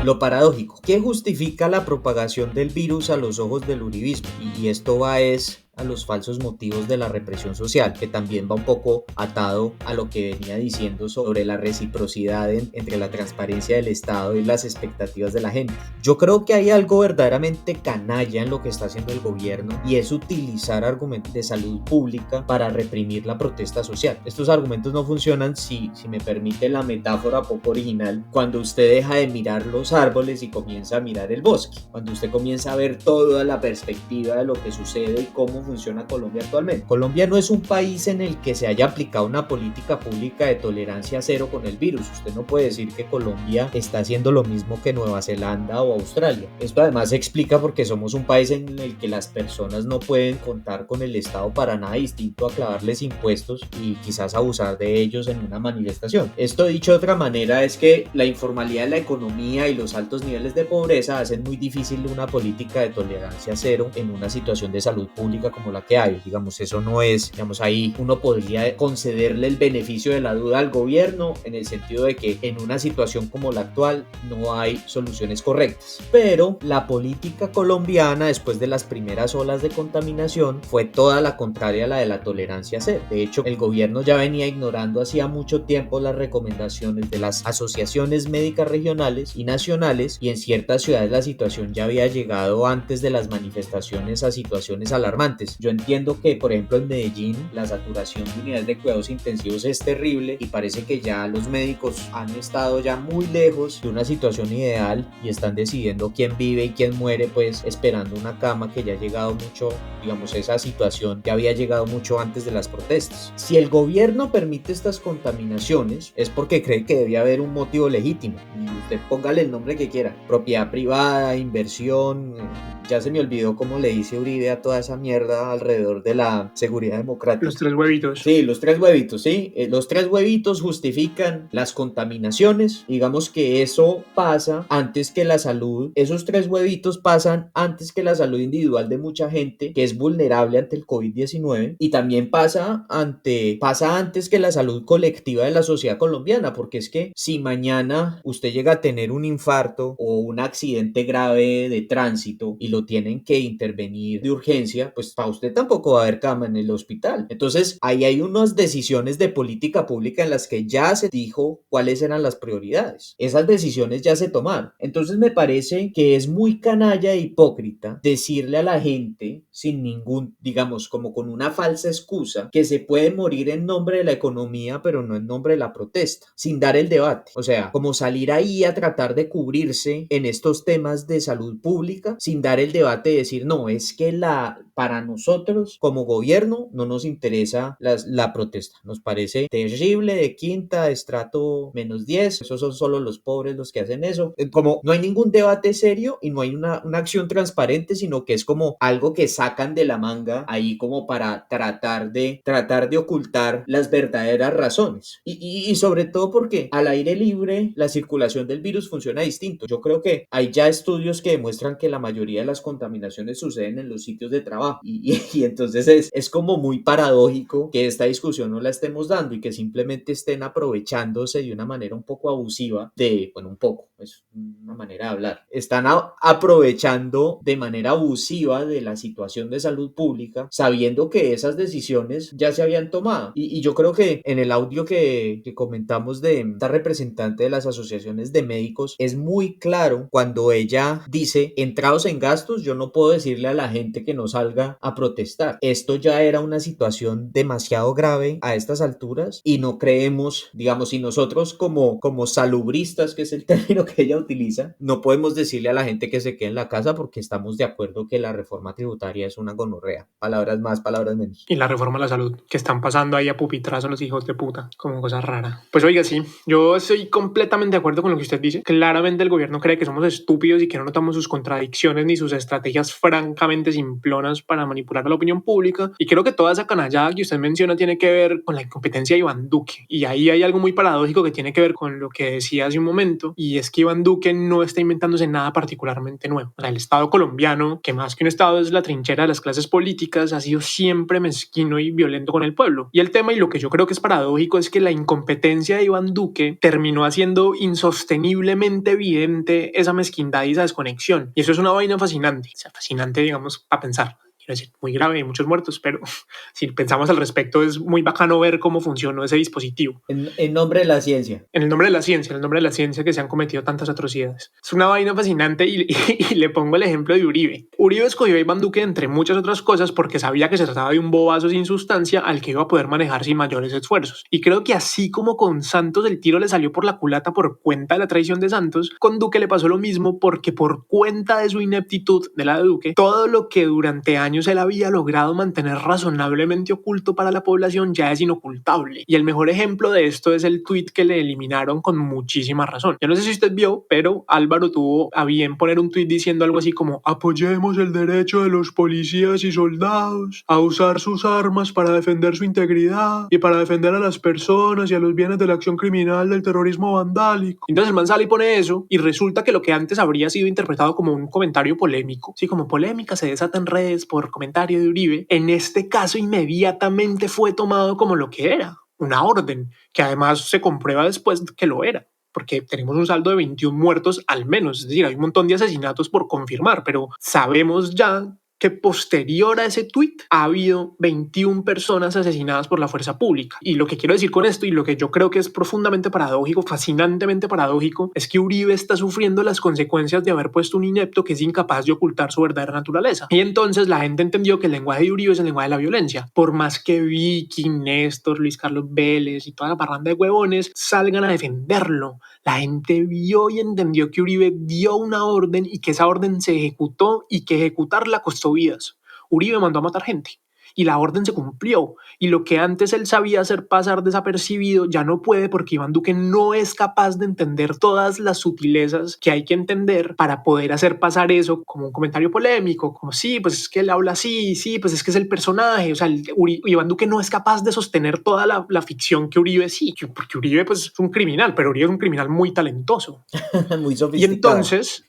Speaker 1: Lo paradójico. ¿Qué justifica la propagación del virus a los ojos del uribismo? Y esto va a los falsos motivos de la represión social, que también va un poco atado a lo que venía diciendo sobre la reciprocidad entre la transparencia del Estado y las expectativas de la gente. Yo creo que hay algo verdaderamente canalla en lo que está haciendo el gobierno, y es utilizar argumentos de salud pública para reprimir la protesta social. Estos argumentos no funcionan, si me permite la metáfora poco original, cuando usted deja de mirar los árboles y comienza a mirar el bosque, cuando usted comienza a ver toda la perspectiva de lo que sucede y cómo funciona Colombia actualmente. Colombia no es un país en el que se haya aplicado una política pública de tolerancia cero con el virus. Usted no puede decir que Colombia está haciendo lo mismo que Nueva Zelanda o Australia. Esto además se explica porque somos un país en el que las personas no pueden contar con el Estado para nada distinto a clavarles impuestos y quizás abusar de ellos en una manifestación. Esto, dicho de otra manera, es que la informalidad de la economía y los altos niveles de pobreza hacen muy difícil una política de tolerancia cero en una situación de salud pública como la que hay. Digamos, eso no es, digamos, ahí uno podría concederle el beneficio de la duda al gobierno en el sentido de que en una situación como la actual no hay soluciones correctas. Pero la política colombiana, después de las primeras olas de contaminación, fue toda la contraria a la de la tolerancia cero. De hecho, el gobierno ya venía ignorando hacía mucho tiempo las recomendaciones de las asociaciones médicas regionales y nacionales, y en ciertas ciudades la situación ya había llegado antes de las manifestaciones a situaciones alarmantes. pues yo entiendo que, por ejemplo, en Medellín la saturación de unidades de cuidados intensivos es terrible y parece que ya los médicos han estado ya muy lejos de una situación ideal y están decidiendo quién vive y quién muere, pues esperando una cama, que ya ha llegado mucho, digamos, esa situación ya había llegado mucho antes de las protestas. Si el gobierno permite estas contaminaciones es porque cree que debe haber un motivo legítimo, y usted póngale el nombre que quiera: propiedad privada, inversión. Ya se me olvidó cómo le dice Uribe a toda esa mierda alrededor de la seguridad democrática.
Speaker 2: Los 3 huevitos.
Speaker 1: Sí, los 3 huevitos, sí. Los 3 huevitos justifican las contaminaciones. Digamos que eso pasa antes que la salud. Esos 3 huevitos pasan antes que la salud individual de mucha gente que es vulnerable ante el COVID-19, y también pasa antes que la salud colectiva de la sociedad colombiana, porque es que si mañana usted llega a tener un infarto o un accidente grave de tránsito y lo tienen que intervenir de urgencia, pues para usted tampoco va a haber cama en el hospital. Entonces ahí hay unas decisiones de política pública en las que ya se dijo cuáles eran las prioridades. Esas decisiones ya se tomaron. Entonces me parece que es muy canalla e hipócrita decirle a la gente sin ningún, digamos, como con una falsa excusa, que se puede morir en nombre de la economía pero no en nombre de la protesta, sin dar el debate. O sea, como salir ahí a tratar de cubrirse en estos temas de salud pública sin dar el debate, de decir, no, es que para nosotros como gobierno no nos interesa la protesta, nos parece terrible, de quinta, de estrato -10, esos son solo los pobres los que hacen eso. Como no hay ningún debate serio y no hay una acción transparente, sino que es como algo que sacan de la manga ahí como para tratar de ocultar las verdaderas razones. Y sobre todo porque al aire libre la circulación del virus funciona distinto. Yo creo que hay ya estudios que demuestran que la mayoría de las contaminaciones suceden en los sitios de trabajo, y entonces es como muy paradójico que esta discusión no la estemos dando y que simplemente estén aprovechándose de una manera un poco abusiva es una manera de hablar, están aprovechando de manera abusiva de la situación de salud pública, sabiendo que esas decisiones ya se habían tomado. Y yo creo que en el audio que comentamos de esta representante de las asociaciones de médicos, es muy claro cuando ella dice: entrados en gastos, yo no puedo decirle a la gente que no salga a protestar. Esto ya era una situación demasiado grave a estas alturas y no creemos, digamos, y nosotros como salubristas, que es el término que ella utiliza, no podemos decirle a la gente que se quede en la casa porque estamos de acuerdo que la reforma tributaria es una gonorrea. Palabras más, palabras menos.
Speaker 2: Y la reforma a la salud, que están pasando ahí a pupitrazo los hijos de puta, como cosa rara. Pues oiga, sí, yo estoy completamente de acuerdo con lo que usted dice. Claramente el gobierno cree que somos estúpidos y que no notamos sus contradicciones ni sus estrategias francamente simplonas para manipular a la opinión pública. Y creo que toda esa canallada que usted menciona tiene que ver con la incompetencia de Iván Duque. Y ahí hay algo muy paradójico que tiene que ver con lo que decía hace un momento, y es que Iván Duque no está inventándose nada particularmente nuevo. O sea, el Estado colombiano, que más que un Estado es la trinchera de las clases políticas, ha sido siempre mezquino y violento con el pueblo. Y el tema, y lo que yo creo que es paradójico, es que la incompetencia de Iván Duque terminó haciendo insosteniblemente evidente esa mezquindad y esa desconexión. Y eso es una vaina fascinante. O sea, fascinante, digamos, para pensar. Quiero decir, muy grave y muchos muertos, pero si pensamos al respecto es muy bacano ver cómo funcionó ese dispositivo.
Speaker 1: En nombre de la ciencia.
Speaker 2: En el nombre de la ciencia que se han cometido tantas atrocidades. Es una vaina fascinante y le pongo el ejemplo de Uribe. Uribe escogió a Iván Duque entre muchas otras cosas porque sabía que se trataba de un bobazo sin sustancia al que iba a poder manejar sin mayores esfuerzos. Y creo que así como con Santos el tiro le salió por la culata por cuenta de la traición de Santos, con Duque le pasó lo mismo porque por cuenta de su ineptitud, de la de Duque, todo lo que durante años él había logrado mantener razonablemente oculto para la población ya es inocultable. Y el mejor ejemplo de esto es el tuit que le eliminaron con muchísima razón. Yo no sé si usted vio, pero Álvaro tuvo a bien poner un tuit diciendo algo así como: apoyemos el derecho de los policías y soldados a usar sus armas para defender su integridad y para defender a las personas y a los bienes de la acción criminal del terrorismo vandálico. Entonces el man sale y pone eso, y resulta que lo que antes habría sido interpretado como un comentario polémico, sí, como polémica se desata en redes por comentario de Uribe, en este caso inmediatamente fue tomado como lo que era, una orden, que además se comprueba después que lo era, porque tenemos un saldo de 21 muertos al menos, es decir, hay un montón de asesinatos por confirmar, pero sabemos ya que posterior a ese tuit ha habido 21 personas asesinadas por la fuerza pública. Y lo que quiero decir con esto, y lo que yo creo que es profundamente paradójico, fascinantemente paradójico, es que Uribe está sufriendo las consecuencias de haber puesto un inepto que es incapaz de ocultar su verdadera naturaleza. Y entonces la gente entendió que el lenguaje de Uribe es el lenguaje de la violencia. Por más que Vicky, Néstor, Luis Carlos Vélez y toda la parranda de huevones salgan a defenderlo, la gente vio y entendió que Uribe dio una orden y que esa orden se ejecutó y que ejecutarla costó vidas. Uribe mandó a matar gente y la orden se cumplió, y lo que antes él sabía hacer pasar desapercibido ya no puede, porque Iván Duque no es capaz de entender todas las sutilezas que hay que entender para poder hacer pasar eso como un comentario polémico, como sí, pues es que él habla así, sí, pues es que es el personaje. O sea, Iván Duque no es capaz de sostener toda la ficción que Uribe sí, porque Uribe pues es un criminal, pero Uribe es un criminal muy talentoso.
Speaker 1: Muy
Speaker 2: Y
Speaker 1: sofisticado.
Speaker 2: entonces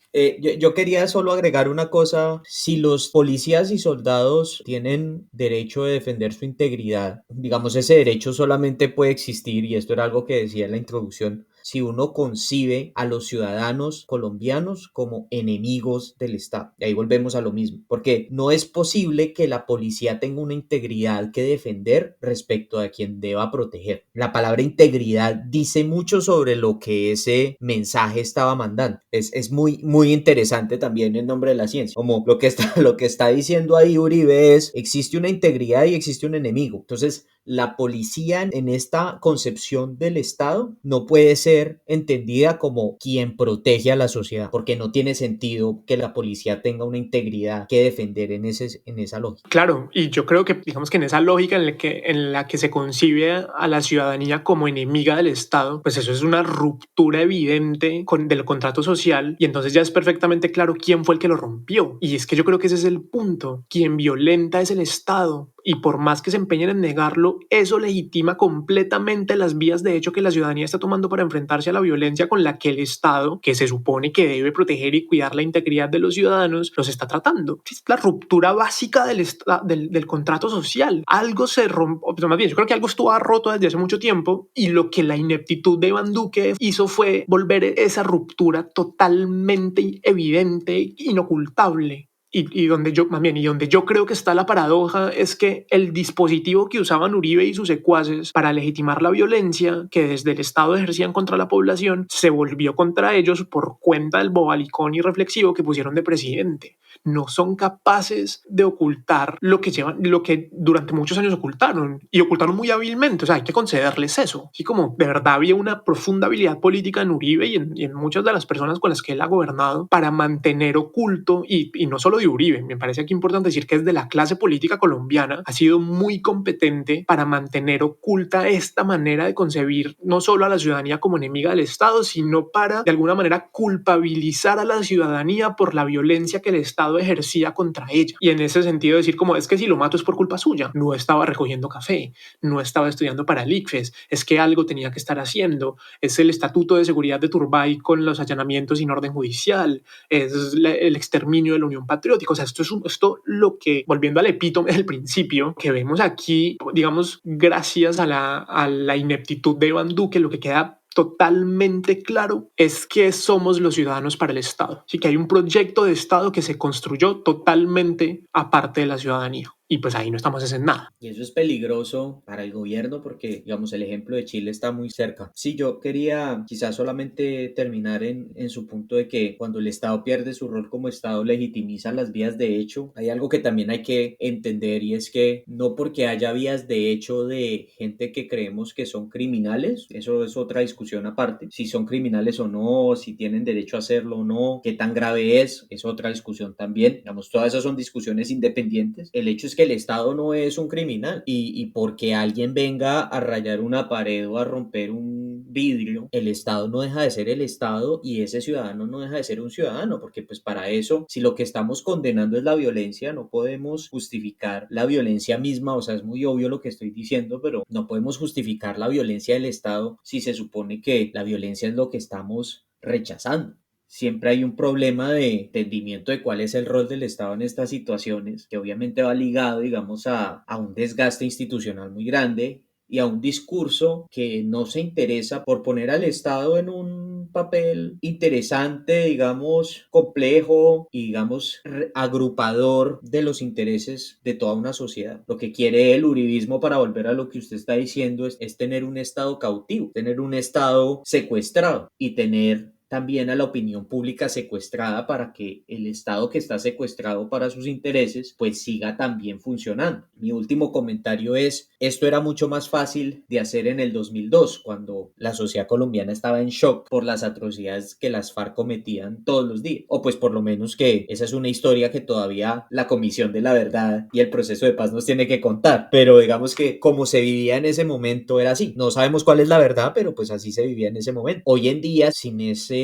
Speaker 1: Yo quería solo agregar una cosa. Si los policías y soldados tienen derecho de defender su integridad, digamos, ese derecho solamente puede existir, y esto era algo que decía en la introducción, si uno concibe a los ciudadanos colombianos como enemigos del Estado. Y ahí volvemos a lo mismo, porque no es posible que la policía tenga una integridad que defender respecto a quien deba proteger. La palabra integridad dice mucho sobre lo que ese mensaje estaba mandando. Es muy interesante también en nombre de la ciencia. Como lo que está diciendo ahí Uribe es, existe una integridad y existe un enemigo. Entonces, la policía en esta concepción del Estado no puede ser entendida como quien protege a la sociedad, porque no tiene sentido que la policía tenga una integridad que defender en esa lógica.
Speaker 2: claro, y yo creo que, digamos que en esa lógica en la que se concibe a la ciudadanía como enemiga del Estado, pues eso es una ruptura evidente del contrato social, y entonces ya es perfectamente claro quién fue el que lo rompió. Y es que yo creo que ese es el punto. Quien violenta es el Estado. Y por más que se empeñen en negarlo, eso legitima completamente las vías de hecho que la ciudadanía está tomando para enfrentarse a la violencia con la que el Estado, que se supone que debe proteger y cuidar la integridad de los ciudadanos, los está tratando. Es la ruptura básica del contrato social. Algo se rompió, más bien, yo creo que algo estuvo roto desde hace mucho tiempo, y lo que la ineptitud de Iván Duque hizo fue volver esa ruptura totalmente evidente, inocultable. Y donde yo creo que está la paradoja es que el dispositivo que usaban Uribe y sus secuaces para legitimar la violencia que desde el Estado ejercían contra la población se volvió contra ellos por cuenta del bobalicón irreflexivo que pusieron de presidente. No son capaces de ocultar lo que durante muchos años ocultaron, y ocultaron muy hábilmente. O sea, hay que concederles eso. Así como de verdad había una profunda habilidad política en Uribe y en muchas de las personas con las que él ha gobernado para mantener oculto, y no solo de Uribe, me parece aquí importante decir que desde la clase política colombiana ha sido muy competente para mantener oculta esta manera de concebir no solo a la ciudadanía como enemiga del Estado, sino para de alguna manera culpabilizar a la ciudadanía por la violencia que el Estado ejercía contra ella. Y en ese sentido decir como es que si lo mato es por culpa suya, no estaba recogiendo café, no estaba estudiando para el ICFES, es que algo tenía que estar haciendo, es el estatuto de seguridad de Turbay con los allanamientos sin orden judicial, es el exterminio de la Unión Patriótica. O sea, esto lo que, volviendo al epítome del principio, que vemos aquí, digamos, gracias a la ineptitud de Iván Duque, lo que queda totalmente claro es que somos los ciudadanos para el Estado. Así que hay un proyecto de Estado que se construyó totalmente aparte de la ciudadanía. Y pues ahí no estamos haciendo nada.
Speaker 1: Y eso es peligroso para el gobierno porque, digamos, el ejemplo de Chile está muy cerca. Sí, yo quería quizás solamente terminar en su punto de que cuando el Estado pierde su rol como Estado legitimiza las vías de hecho. Hay algo que también hay que entender, y es que no porque haya vías de hecho de gente que creemos que son criminales, eso es otra discusión aparte, si son criminales o no, si tienen derecho a hacerlo o no, qué tan grave es otra discusión también. Digamos, todas esas son discusiones independientes. El hecho es que el Estado no es un criminal, y porque alguien venga a rayar una pared o a romper un vidrio, el Estado no deja de ser el Estado, y ese ciudadano no deja de ser un ciudadano, porque pues para eso, si lo que estamos condenando es la violencia, no podemos justificar la violencia misma. O sea, es muy obvio lo que estoy diciendo, pero no podemos justificar la violencia del Estado si se supone que la violencia es lo que estamos rechazando. Siempre hay un problema de entendimiento de cuál es el rol del Estado en estas situaciones, que obviamente va ligado, digamos, a un desgaste institucional muy grande y a un discurso que no se interesa por poner al Estado en un un papel interesante, digamos, complejo y, digamos, agrupador de los intereses de toda una sociedad. Lo que quiere el uribismo, para volver a lo que usted está diciendo, es tener un Estado cautivo, tener un Estado secuestrado y tener también a la opinión pública secuestrada para que el Estado que está secuestrado para sus intereses pues siga también funcionando. Mi último comentario es, esto era mucho más fácil de hacer en el 2002, cuando la sociedad colombiana estaba en shock por las atrocidades que las FARC cometían todos los días, o pues por lo menos que esa es una historia que todavía la Comisión de la Verdad y el proceso de paz nos tiene que contar, pero digamos que como se vivía en ese momento era así. No sabemos cuál es la verdad, pero pues así se vivía en ese momento. Hoy en día, sin ese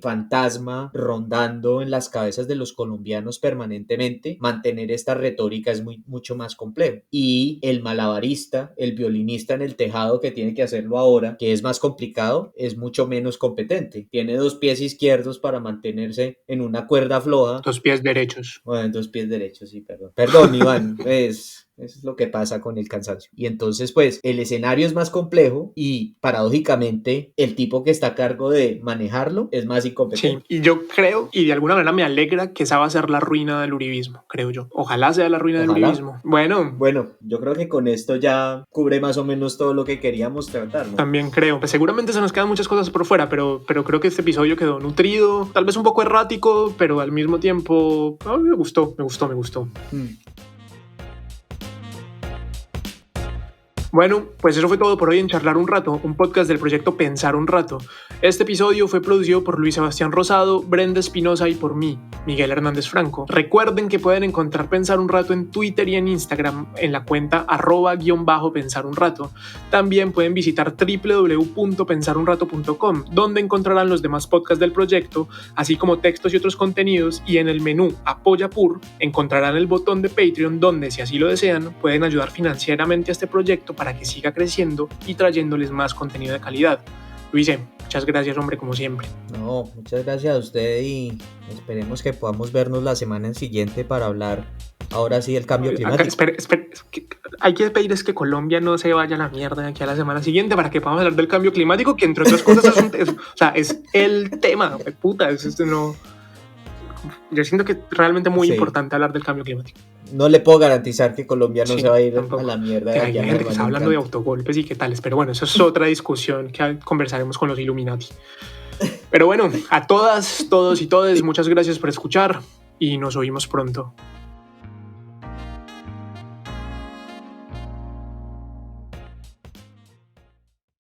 Speaker 1: fantasma rondando en las cabezas de los colombianos permanentemente, mantener esta retórica es mucho más complejo. Y el malabarista, el violinista en el tejado que tiene que hacerlo ahora, que es más complicado, es mucho menos competente. Tiene 2 pies izquierdos para mantenerse en una cuerda floja.
Speaker 2: 2 pies derechos.
Speaker 1: Bueno, 2 pies derechos, sí, perdón. Perdón, Iván, eso es lo que pasa con el cansancio. Y entonces, pues, el escenario es más complejo y, paradójicamente, el tipo que está a cargo de manejarlo es más incompetente.
Speaker 2: Sí, y yo creo, y de alguna manera me alegra, que esa va a ser la ruina del uribismo, creo yo. Ojalá sea la ruina del uribismo.
Speaker 1: Bueno, yo creo que con esto ya cubre más o menos todo lo que queríamos tratar, ¿no?
Speaker 2: También creo. Pues seguramente se nos quedan muchas cosas por fuera, pero creo que este episodio quedó nutrido, tal vez un poco errático, pero al mismo tiempo me gustó. Bueno, pues eso fue todo por hoy en Charlar un Rato, un podcast del proyecto Pensar un Rato. Este episodio fue producido por Luis Sebastián Rosado, Brenda Espinosa y por mí, Miguel Hernández Franco. Recuerden que pueden encontrar Pensar un Rato en Twitter y en Instagram en la cuenta @_Pensar un Rato. También pueden visitar www.pensarunrato.com, donde encontrarán los demás podcasts del proyecto, así como textos y otros contenidos, y en el menú Apoya Pur encontrarán el botón de Patreon, donde, si así lo desean, pueden ayudar financieramente a este proyecto para que siga creciendo y trayéndoles más contenido de calidad. Luis, muchas gracias, hombre, como siempre.
Speaker 1: No, muchas gracias a usted y esperemos que podamos vernos la semana siguiente para hablar ahora sí del cambio climático.
Speaker 2: Espera, hay que pedir es que Colombia no se vaya a la mierda de aquí a la semana siguiente para que podamos hablar del cambio climático, que entre otras cosas es el tema, puta, no. Yo siento que es realmente muy importante hablar del cambio climático.
Speaker 1: No le puedo garantizar que Colombia no se va a ir a la mierda.
Speaker 2: Hay gente que está hablando de autogolpes y qué tales, pero bueno, eso es otra discusión que conversaremos con los Illuminati. Pero bueno, a todas, todos y todes, muchas gracias por escuchar y nos oímos pronto.